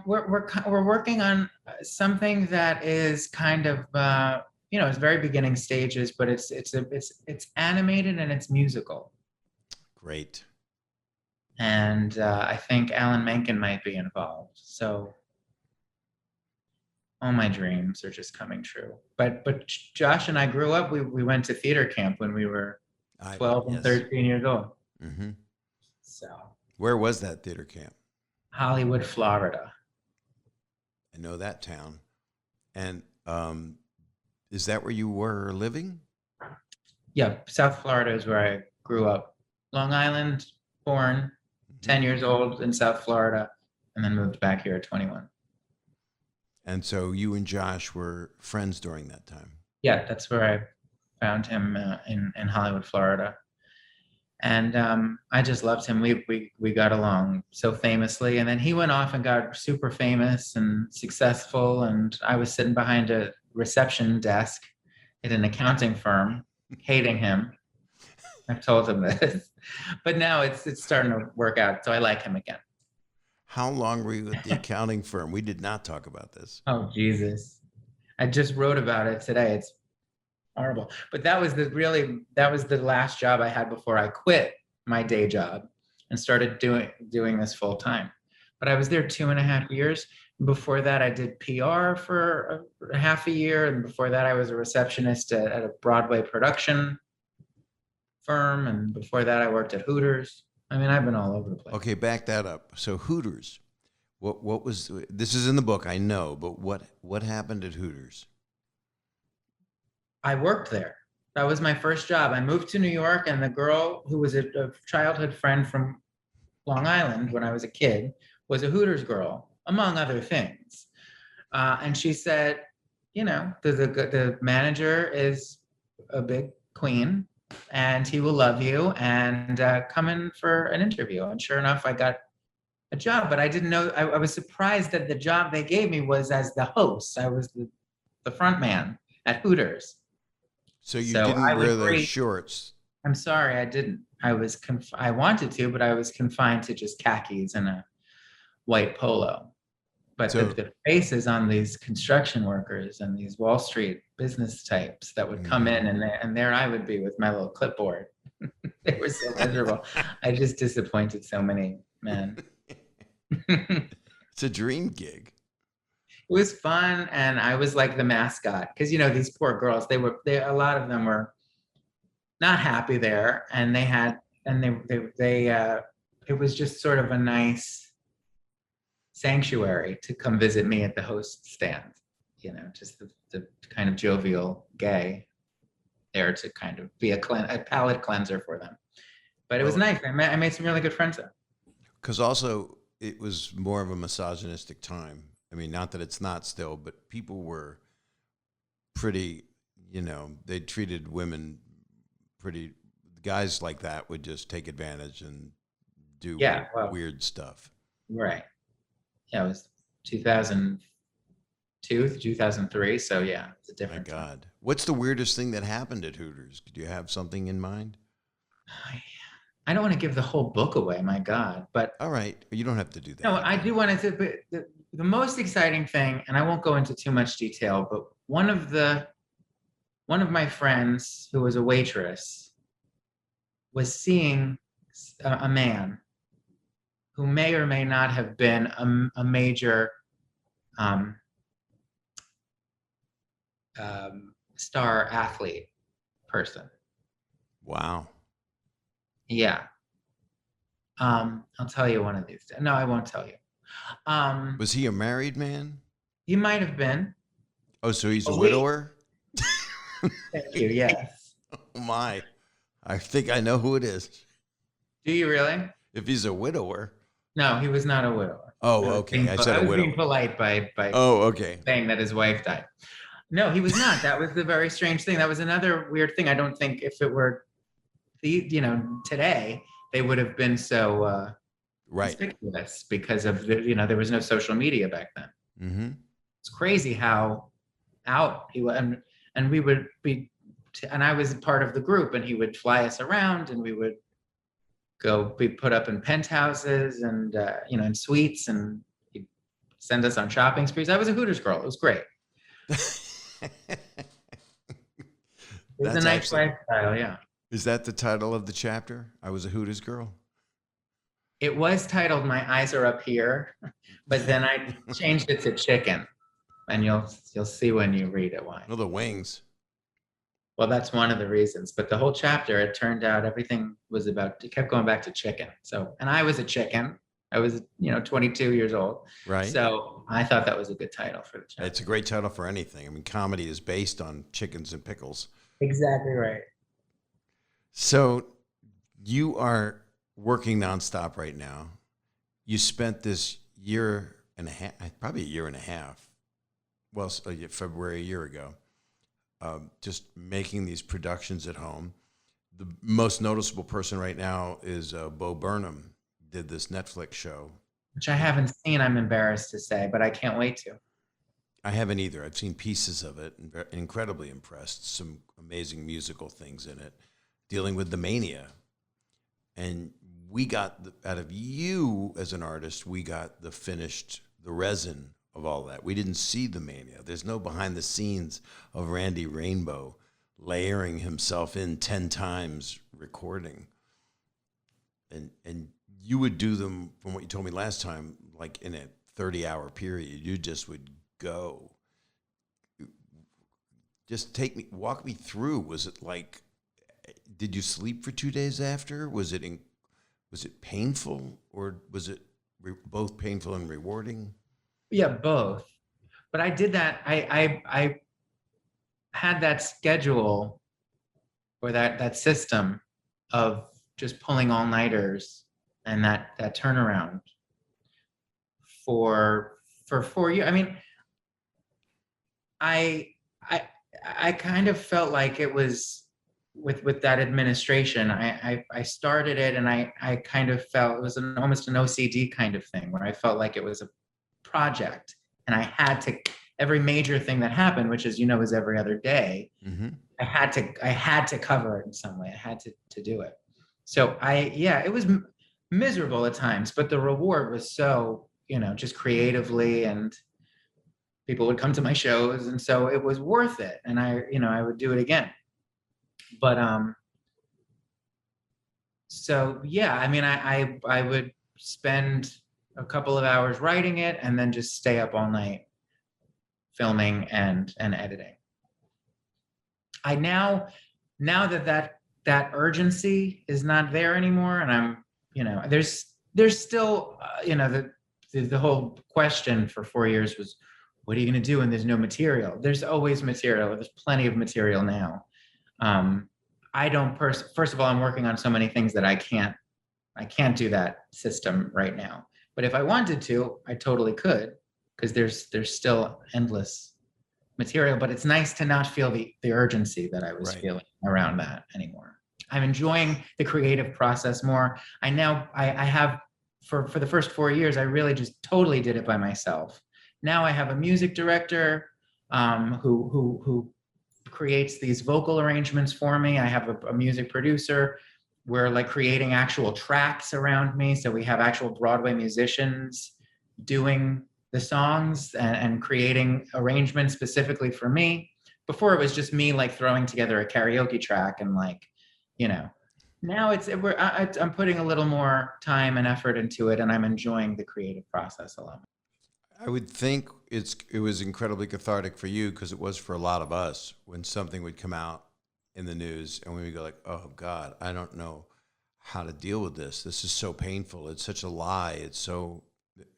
We're working on something that is kind of it's very beginning stages, but it's animated and it's musical. Great. And I think Alan Menken might be involved. So all my dreams are just coming true. But Josh and I grew up. We went to theater camp when we were 12 and Yes. 13 years old. Mm-hmm. So Where was that theater camp? Hollywood, Florida. I know that town. And is that where you were living? Yeah, South Florida is where I grew up. Long Island, born, 10 years old in South Florida, and then moved back here at 21. And so you and Josh were friends during that time. Yeah, that's where I found him in Hollywood, Florida. And I just loved him. We got along so famously. And then he went off and got super famous and successful. And I was sitting behind a reception desk at an accounting firm, hating him. I've told him this, but now it's starting to work out. So I like him again. How long were you at the accounting firm? We did not talk about this. Oh, Jesus. I just wrote about it today. It's horrible. But that was the last job I had before I quit my day job and started doing this full time. But I was there 2.5 years. Before that, I did PR for a half a year. And before that, I was a receptionist at a Broadway production firm. And before that, I worked at Hooters. I mean, I've been all over the place. Okay, back that up. So Hooters, what was, this is in the book, I know, but what happened at Hooters? I worked there. That was my first job. I moved to New York, and the girl who was a childhood friend from Long Island when I was a kid was a Hooters girl, among other things. And she said, you know, the manager is a big queen, and he will love you, and come in for an interview. And sure enough, I got a job, but I didn't know. I was surprised that the job they gave me was as the host. I was the front man at Hooters. So you didn't wear those shorts. I'm sorry, I didn't. I wanted to, but I was confined to just khakis and a white polo. But the faces on these construction workers and these Wall Street business types that would come in, and there I would be with my little clipboard. They were so miserable. I just disappointed so many men. It's a dream gig. It was fun, and I was like the mascot because these poor girls. A lot of them were not happy there, and it was just sort of a nice sanctuary to come visit me at the host stand. Just the kind of jovial gay there to kind of be a palate cleanser for them. But it was nice. I made some really good friends there. Because also it was more of a misogynistic time. I mean, not that it's not still, but people were pretty, they treated women pretty, guys like that would just take advantage and do weird stuff. Right. Yeah, it was 2002, 2003. So yeah, it's a different time. My God. Time. What's the weirdest thing that happened at Hooters? Do you have something in mind? I don't want to give the whole book away, my God, but. All right. You don't have to do that. No, I do want to, but the most exciting thing, and I won't go into too much detail, but one of my friends who was a waitress was seeing a man who may or may not have been a major star athlete person. Wow. Yeah. I'll tell you one of these days. No, I won't tell you. Was he a married man? He might have been. Oh, so he's a widower? Thank you, yes. Oh my. I think I know who it is. Do you really? If he's a widower. No, he was not a widower. Oh, okay. I said a widower. I was being polite by saying that his wife died. No, he was not. That was the very strange thing. That was another weird thing. I don't think if it were today, they would have been so conspicuous because of there was no social media back then. Mm-hmm. It's crazy how out he was, and we would be, and I was part of the group, and he would fly us around, and we would be put up in penthouses and in suites, and he'd send us on shopping sprees. I was a Hooters girl. It was great. It was a nice lifestyle, yeah. Is that the title of the chapter? I was a Hooters girl? It was titled My Eyes Are Up Here, but then I changed it to Chicken, and you'll see when you read it why. No, the wings. Well, that's one of the reasons. But the whole chapter, it turned out everything was about, it kept going back to chicken. So, and I was a chicken. I was, 22 years old. Right. So I thought that was a good title for the chapter. It's a great title for anything. I mean, comedy is based on chickens and pickles. Exactly right. So you are working nonstop right now. You spent this year and a half, probably a year and a half, well, February a year ago, just making these productions at home. The most noticeable person right now is Bo Burnham, did this Netflix show. Which I haven't seen, I'm embarrassed to say, but I can't wait to. I haven't either. I've seen pieces of it and incredibly impressed. Some amazing musical things in it, dealing with the mania. And we got, out of you as an artist, we got the resin of all that. We didn't see the mania. There's no behind the scenes of Randy Rainbow layering himself in 10 times recording. And you would do them, from what you told me last time, like in a 30-hour period. You just would go. Just walk me through. Was it like, did you sleep for 2 days after? Was it painful, or was it both painful and rewarding? Yeah, both. But I did that. I had that schedule, or that system of just pulling all-nighters and that turnaround for 4 years. I mean, I kind of felt like it was with that administration. I started it, and I kind of felt it was almost an OCD kind of thing, where I felt like it was a project, and I had to, every major thing that happened, which, as you know, is every other day. Mm-hmm. I had to cover it in some way. I had to do it. So it was miserable at times, but the reward was so, just creatively, and people would come to my shows, and so it was worth it. And I would do it again. But so yeah, I mean, I would spend a couple of hours writing it, and then just stay up all night filming and editing. I now that urgency is not there anymore, and I'm, there's still, the whole question for 4 years was, what are you going to do when there's no material? There's always material. There's plenty of material now. I don't first of all, I'm working on so many things that I can't do that system right now. But if I wanted to, I totally could, because there's still endless material. But it's nice to not feel the urgency that I was feeling around that anymore. I'm enjoying the creative process more. I have, for the first 4 years, I really just totally did it by myself. Now I have a music director who creates these vocal arrangements for me. I have a music producer. We're like creating actual tracks around me. So we have actual Broadway musicians doing the songs and creating arrangements specifically for me. Before, it was just me like throwing together a karaoke track, and now I'm putting a little more time and effort into it, and I'm enjoying the creative process a lot. I would think it was incredibly cathartic for you, because it was for a lot of us, when something would come out in the news and we would go like, oh God, I don't know how to deal with this. This is so painful. It's such a lie. It's so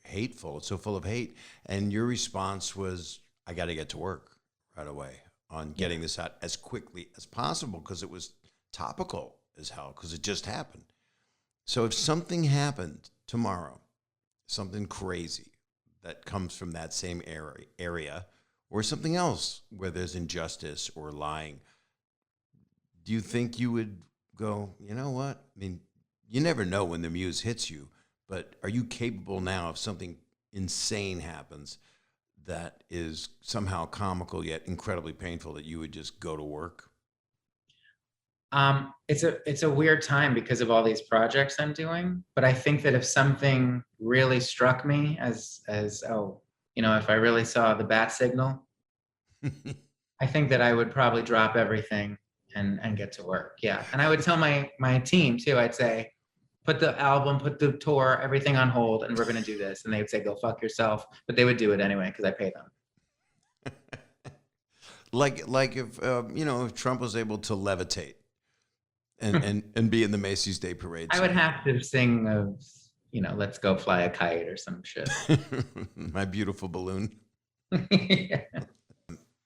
hateful. It's so full of hate. And your response was, I got to get to work right away on getting this out as quickly as possible, because it was topical as hell, because it just happened. So if something happened tomorrow, something crazy that comes from that same area, or something else where there's injustice or lying, do you think you would go, you know what? I mean, you never know when the muse hits you, but are you capable now, if something insane happens that is somehow comical yet incredibly painful, that you would just go to work? It's a weird time because of all these projects I'm doing, but I think that if something really struck me as if I really saw the bat signal, I think that I would probably drop everything and get to work. Yeah. And I would tell my team too, I'd say, put the album, put the tour, everything on hold, and we're going to do this. And they would say, go fuck yourself. But they would do it anyway because I pay them. Like if, if Trump was able to levitate and be in the Macy's Day Parade. I would have to sing of, let's go fly a kite or some shit. My beautiful balloon. Yeah.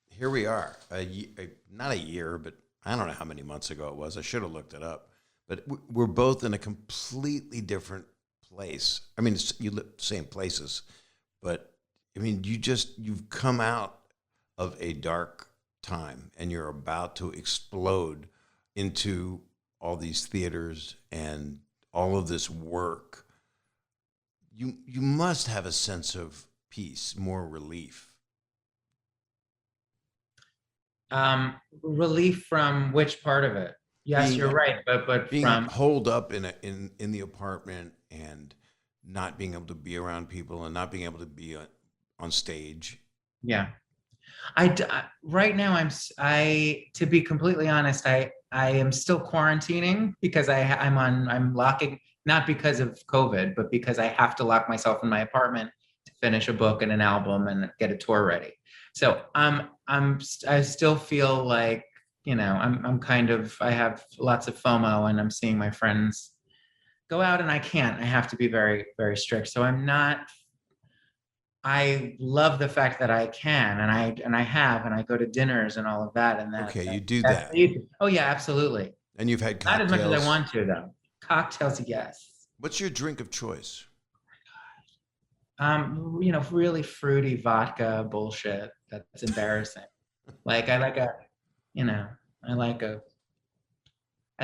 Here we are, not a year, but I don't know how many months ago it was. I should have looked it up. But we're both in a completely different place. I mean, you live same places, but I mean, you've come out of a dark time and you're about to explode into all these theaters and all of this work. You must have a sense of peace, more relief. Relief from which part of it? Yes, you're right, but being from holed up in the apartment and not being able to be around people and not being able to be on stage. Yeah, right now to be completely honest, I am still quarantining because I'm locking, not because of COVID, but because I have to lock myself in my apartment to finish a book and an album and get a tour ready. So I still feel like, I have lots of FOMO and I'm seeing my friends go out and I have to be very, very strict. So I love the fact that I can, and I go to dinners and all of that. And that. Okay, you do that. Oh yeah, absolutely. And you've had cocktails. Not as much as I want to though. Cocktails, yes. What's your drink of choice? Really fruity vodka bullshit. That's embarrassing. Like I like a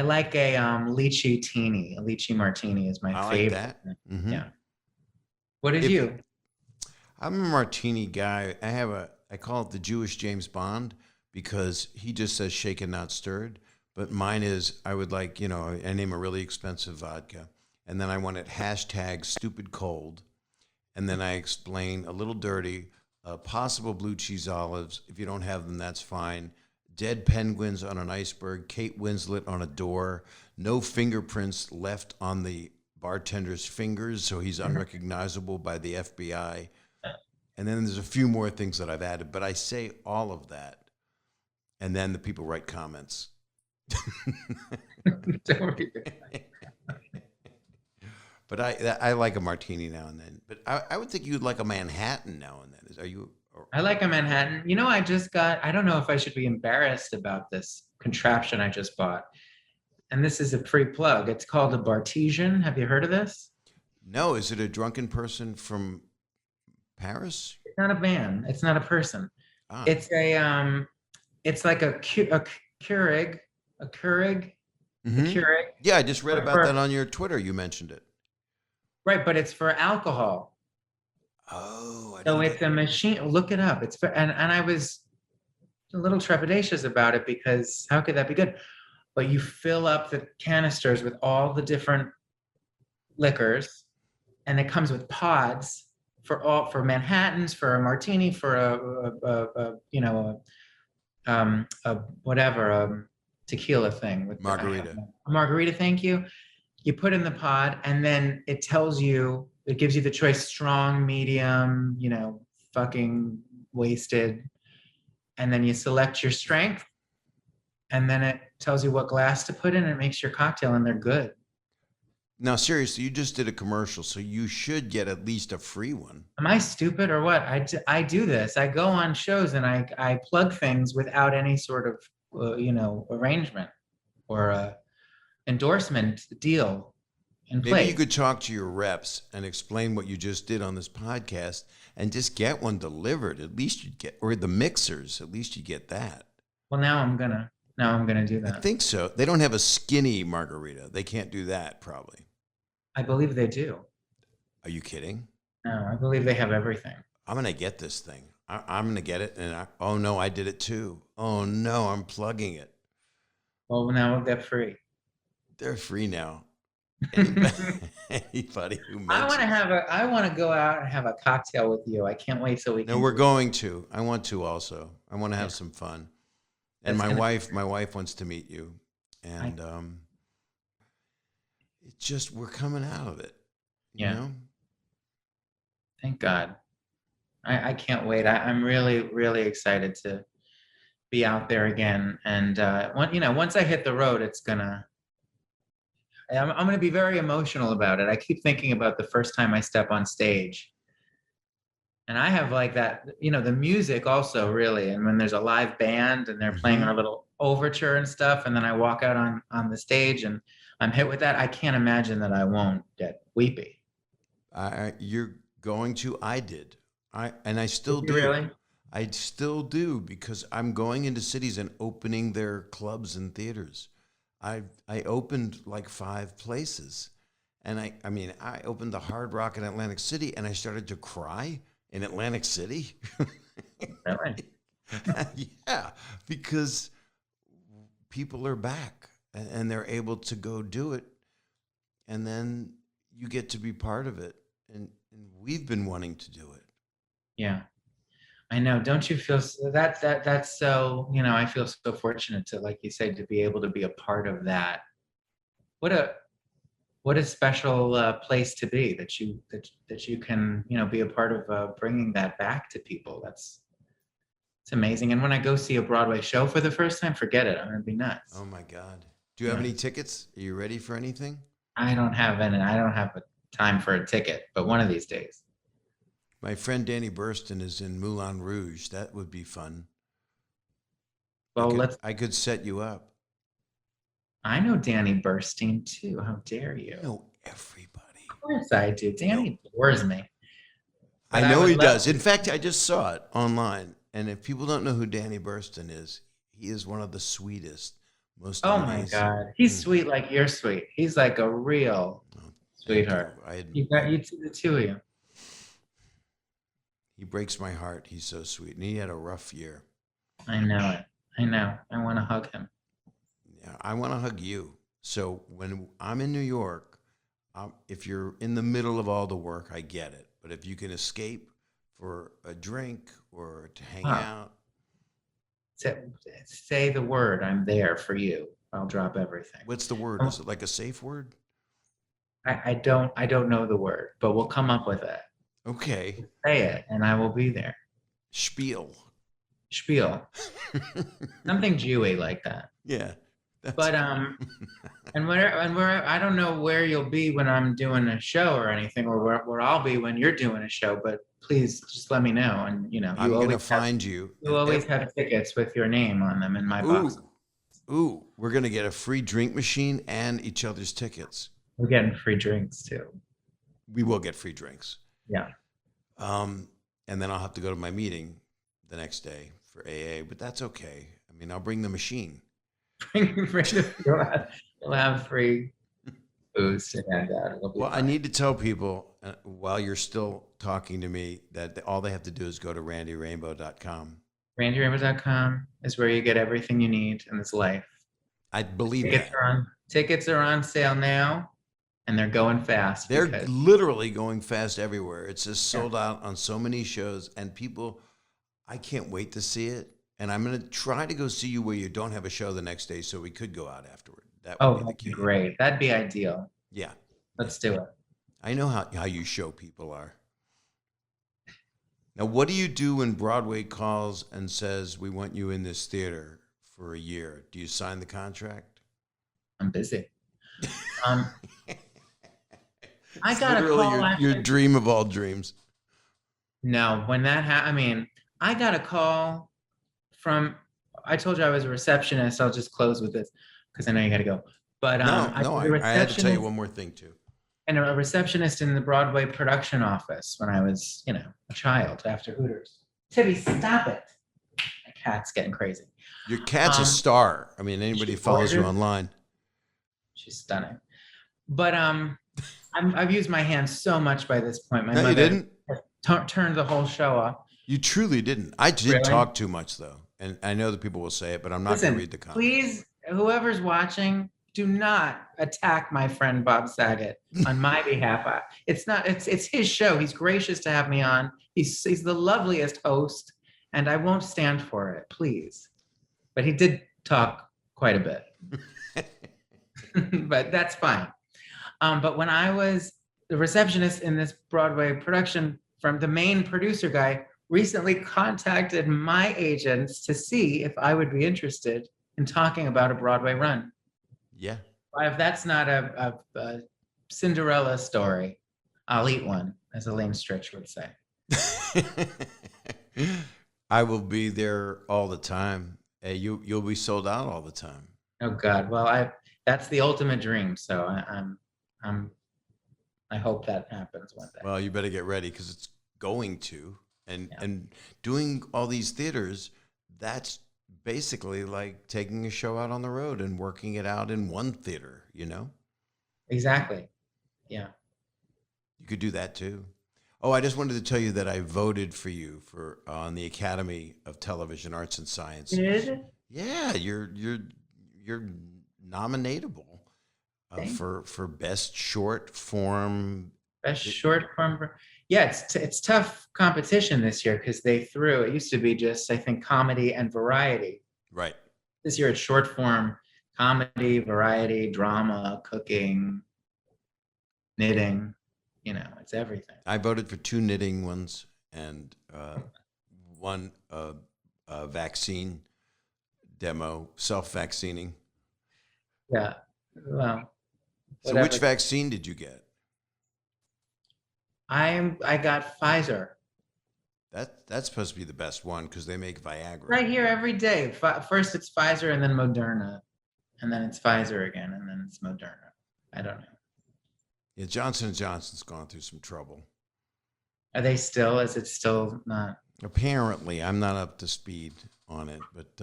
lychee teeny. A lychee martini is my favorite. Like that. Mm-hmm. Yeah. What did you? I'm a martini guy. I call it the Jewish James Bond because he just says shaken, not stirred. But mine is, I would like, I name a really expensive vodka. And then I want it #stupid-cold. And then I explain a little dirty, possible blue cheese olives. If you don't have them, that's fine. Dead penguins on an iceberg, Kate Winslet on a door, no fingerprints left on the bartender's fingers, so he's unrecognizable by the FBI. And then there's a few more things that I've added, but I say all of that. And then the people write comments. But I like a martini now and then. But I would think you'd like a Manhattan now and then. Are you? I like a Manhattan. I don't know if I should be embarrassed about this contraption I just bought. And this is a free plug. It's called a Bartesian. Have you heard of this? No. Is it a drunken person from Paris? It's not a man. It's not a person. Ah. It's it's like a Keurig. A Keurig. Mm-hmm. A Keurig. Yeah, I just read about that on your Twitter. You mentioned it. Right, but it's for alcohol. Oh. So it's a machine. Look it up. It's for, and I was a little trepidatious about it because how could that be good? But you fill up the canisters with all the different liquors, and it comes with pods for Manhattans, for a martini, for a tequila thing with margarita. A margarita, thank you. You put in the pod, and then it gives you the choice: strong, medium, fucking wasted, and then you select your strength, and then it tells you what glass to put in, and it makes your cocktail, and they're good. Now, seriously, you just did a commercial, so you should get at least a free one. Am I stupid or what? I do this. I go on shows and I plug things without any sort of arrangement or endorsement deal in place. Maybe you could talk to your reps and explain what you just did on this podcast and just get one delivered. At least you'd get, or the mixers, at least you get that. Well, now I'm gonna do that. I think so. They don't have a skinny margarita. They can't do that, probably. I believe they do. Are you kidding? No, I believe they have everything. I'm going to get this thing. I'm going to get it. And oh no, I did it too. Oh no, I'm plugging it. Well, now they're free. They're free now. Anybody who mentions. I want to go out and have a cocktail with you. I can't wait till we can. No, we're going to. I want to also. I want to have some fun. And my wife wants to meet you. And it's just, we're coming out of it, you Yeah. know? Thank God. I can't wait. I'm really, really excited to be out there again. And once I hit the road, I'm gonna be very emotional about it. I keep thinking about the first time I step on stage. And I have like that, the music also really. And when there's a live band and they're playing Mhm. our little overture and stuff, and then I walk out on the stage and I'm hit with that, I can't imagine that I won't get weepy. You're going to, I did. I Did still you do. really? I still do because I'm going into cities and opening their clubs and theaters. I opened like 5 places. And I mean, I opened the Hard Rock in Atlantic City and I started to cry in Atlantic City. Really? Yeah, because people are back and they're able to go do it. And then you get to be part of it. And we've been wanting to do it. Yeah. I know. Don't you feel that's so, I feel so fortunate to, like you said, to be able to be a part of that. What a what a special place to be that you can, be a part of bringing that back to people. It's amazing. And when I go see a Broadway show for the first time, forget it. I'm gonna be nuts. Oh my God. Do you have Yeah. any tickets? Are you ready for anything? I don't have a time for a ticket, but one of these days. My friend Danny Burston is in Moulin Rouge. That would be fun. Well, I could set you up. I know Danny Burstein too. How dare you? You know everybody. Of course I do. Danny No. bores me. I But I know would he love does. In fact, I just saw it online. And if people don't know who Danny Burston is, he is one of the sweetest, most Oh my amazing. God. He's sweet like you're sweet. He's like a real Oh, thank sweetheart. you. The two of you. He breaks my heart. He's so sweet. And he had a rough year. I know it. I know. I want to hug him. Yeah, I want to hug you. So when I'm in New York, if you're in the middle of all the work, I get it. But if you can escape for a drink or to hang out. Say the word. I'm there for you. I'll drop everything. What's the word? Is it like a safe word? I don't know the word, but we'll come up with it. Okay. Say it, and I will be there. Spiel. Spiel. Something Jewy like that. Yeah. But and where I don't know where you'll be when I'm doing a show or anything, or where I'll be when you're doing a show. But please just let me know. And I'm gonna find you. You always have tickets with your name on them in my box. Ooh, we're gonna get a free drink machine and each other's tickets. We're getting free drinks too. We will get free drinks. Yeah. And then I'll have to go to my meeting the next day for AA, but that's okay. I mean, I'll bring the machine. You'll have free booze to hand out. Well, I need to tell people while you're still talking to me that all they have to do is go to randyrainbow.com. randyrainbow.com is where you get everything you need in this life. I believe Tickets are on sale now, and they're going fast. They're literally going fast everywhere. It's just sold out on so many shows, and people, I can't wait to see it. And I'm going to try to go see you where you don't have a show the next day, so we could go out afterward. That would be great. That'd be ideal. Yeah. Let's do it. I know how you show people are. Now, what do you do when Broadway calls and says, we want you in this theater for a year? Do you sign the contract? I'm busy. I got a call. Your dream of all dreams. No, when that happened, I got a call from, I told you I was a receptionist. I'll just close with this because I know you got to go. But I had to tell you one more thing too. And a receptionist in the Broadway production office when I was, a child after Hooters. Tibby, stop it. My cat's getting crazy. Your cat's a star. I mean, anybody follows you online. She's stunning. But I've used my hands so much by this point. My mother you didn't? Turned the whole show off. You truly didn't. I did talk too much though. And I know that people will say it, but I'm not going to read the comments. Please, whoever's watching, do not attack my friend Bob Saget on my behalf. It's his show. He's gracious to have me on. He's the loveliest host, and I won't stand for it, please. But he did talk quite a bit. But that's fine. But when I was the receptionist in this Broadway production, from the main producer guy recently contacted my agents to see if I would be interested in talking about a Broadway run. Yeah. If that's not a Cinderella story, I'll eat one, as Elaine Stritch would say. I will be there all the time. Hey, you'll be sold out all the time. Oh God, well, that's the ultimate dream. So I hope that happens one day. Well, you better get ready because it's going to. And Yeah. and doing all these theaters, that's basically like taking a show out on the road and working it out in one theater, you know? Exactly. Yeah. You could do that too. Oh, I just wanted to tell you that I voted for you for on the Academy of Television Arts and Science. Did? Yeah, you're nominatable Thank for best short form. Best short form. Yeah, it's tough competition this year because it used to be just, I think, comedy and variety. Right. This year it's short form, comedy, variety, drama, cooking, knitting, it's everything. I voted for 2 knitting ones and one vaccine demo, self-vaccining. Yeah. Well, So whatever. which vaccine did you get? I got Pfizer. That's supposed to be the best one because they make Viagra. Right here every day. First it's Pfizer and then Moderna. And then it's Pfizer again and then it's Moderna. I don't know. Yeah, Johnson & Johnson's gone through some trouble. Is it still not? Apparently, I'm not up to speed on it, but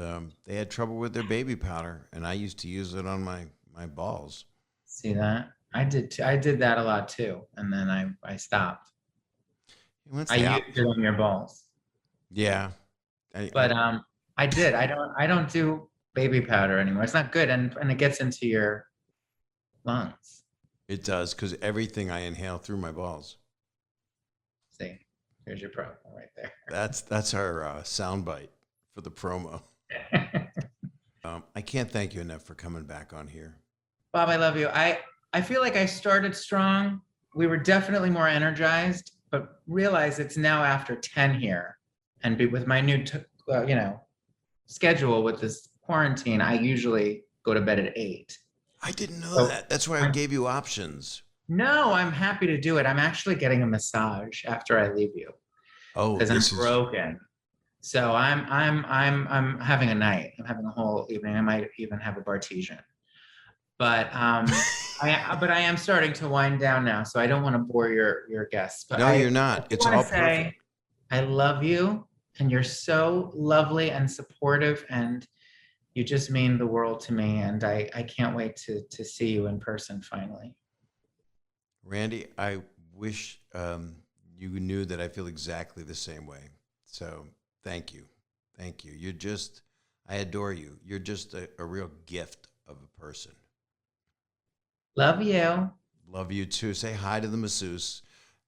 they had trouble with their baby powder, and I used to use it on my balls. See that? I did that a lot too, and then I stopped. I used it on your balls. Yeah. But I did. I don't do baby powder anymore. It's not good, and it gets into your lungs. It does, because everything I inhale through my balls. See, there's your problem right there. That's our soundbite for the promo. I can't thank you enough for coming back on here. Bob, I love you. I feel like I started strong. We were definitely more energized, but realize it's now after 10 here. And with my new, schedule with this quarantine, I usually go to bed at 8. I didn't know that. That's why I gave you options. No, I'm happy to do it. I'm actually getting a massage after I leave you. Oh, because I'm broken. So I'm having a night. I'm having a whole evening. I might even have a Bartesian. But I am starting to wind down now, so I don't want to bore your guests. But no, you're not. It's all perfect. I love you, and you're so lovely and supportive, and you just mean the world to me. And I can't wait to see you in person finally. Randy, I wish you knew that I feel exactly the same way. So thank you. Thank you. I adore you. You're just a real gift of a person. Love you. Love you too. Say hi to the masseuse.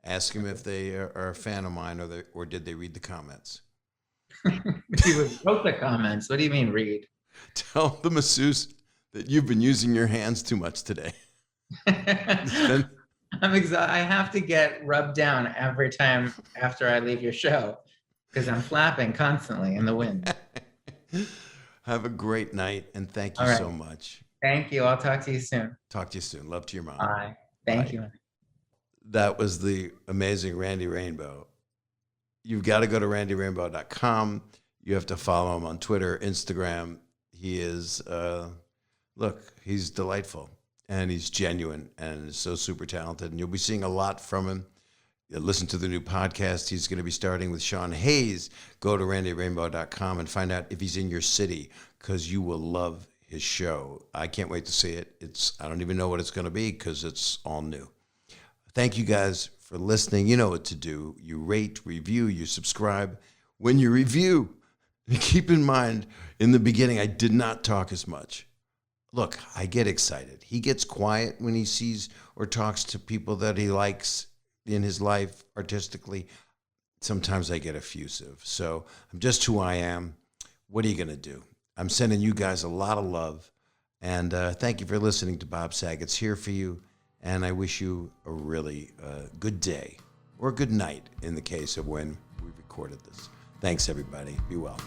Ask them if they are a fan of mine or did they read the comments. You wrote the comments. What do you mean read? Tell the masseuse that you've been using your hands too much today. I'm exhausted. I have to get rubbed down every time after I leave your show because I'm flapping constantly in the wind. Have a great night, and thank you so much. Thank you. I'll talk to you soon. Talk to you soon. Love to your mom. Bye. Thank you. That was the amazing Randy Rainbow. You've got to go to randyrainbow.com. You have to follow him on Twitter, Instagram. He is, he's delightful. And he's genuine and is so super talented. And you'll be seeing a lot from him. Listen to the new podcast he's going to be starting with Sean Hayes. Go to randyrainbow.com and find out if he's in your city because you will love his show. I can't wait to see it. I don't even know what it's going to be because it's all new. Thank you guys for listening. You know what to do. You rate, review, you subscribe. When you review, keep in mind, in the beginning, I did not talk as much. Look, I get excited. He gets quiet when he sees or talks to people that he likes in his life artistically. Sometimes I get effusive. So I'm just who I am. What are you going to do? I'm sending you guys a lot of love. And thank you for listening to Bob Saget's Here For You. And I wish you a really good day or good night in the case of when we recorded this. Thanks, everybody. Be well.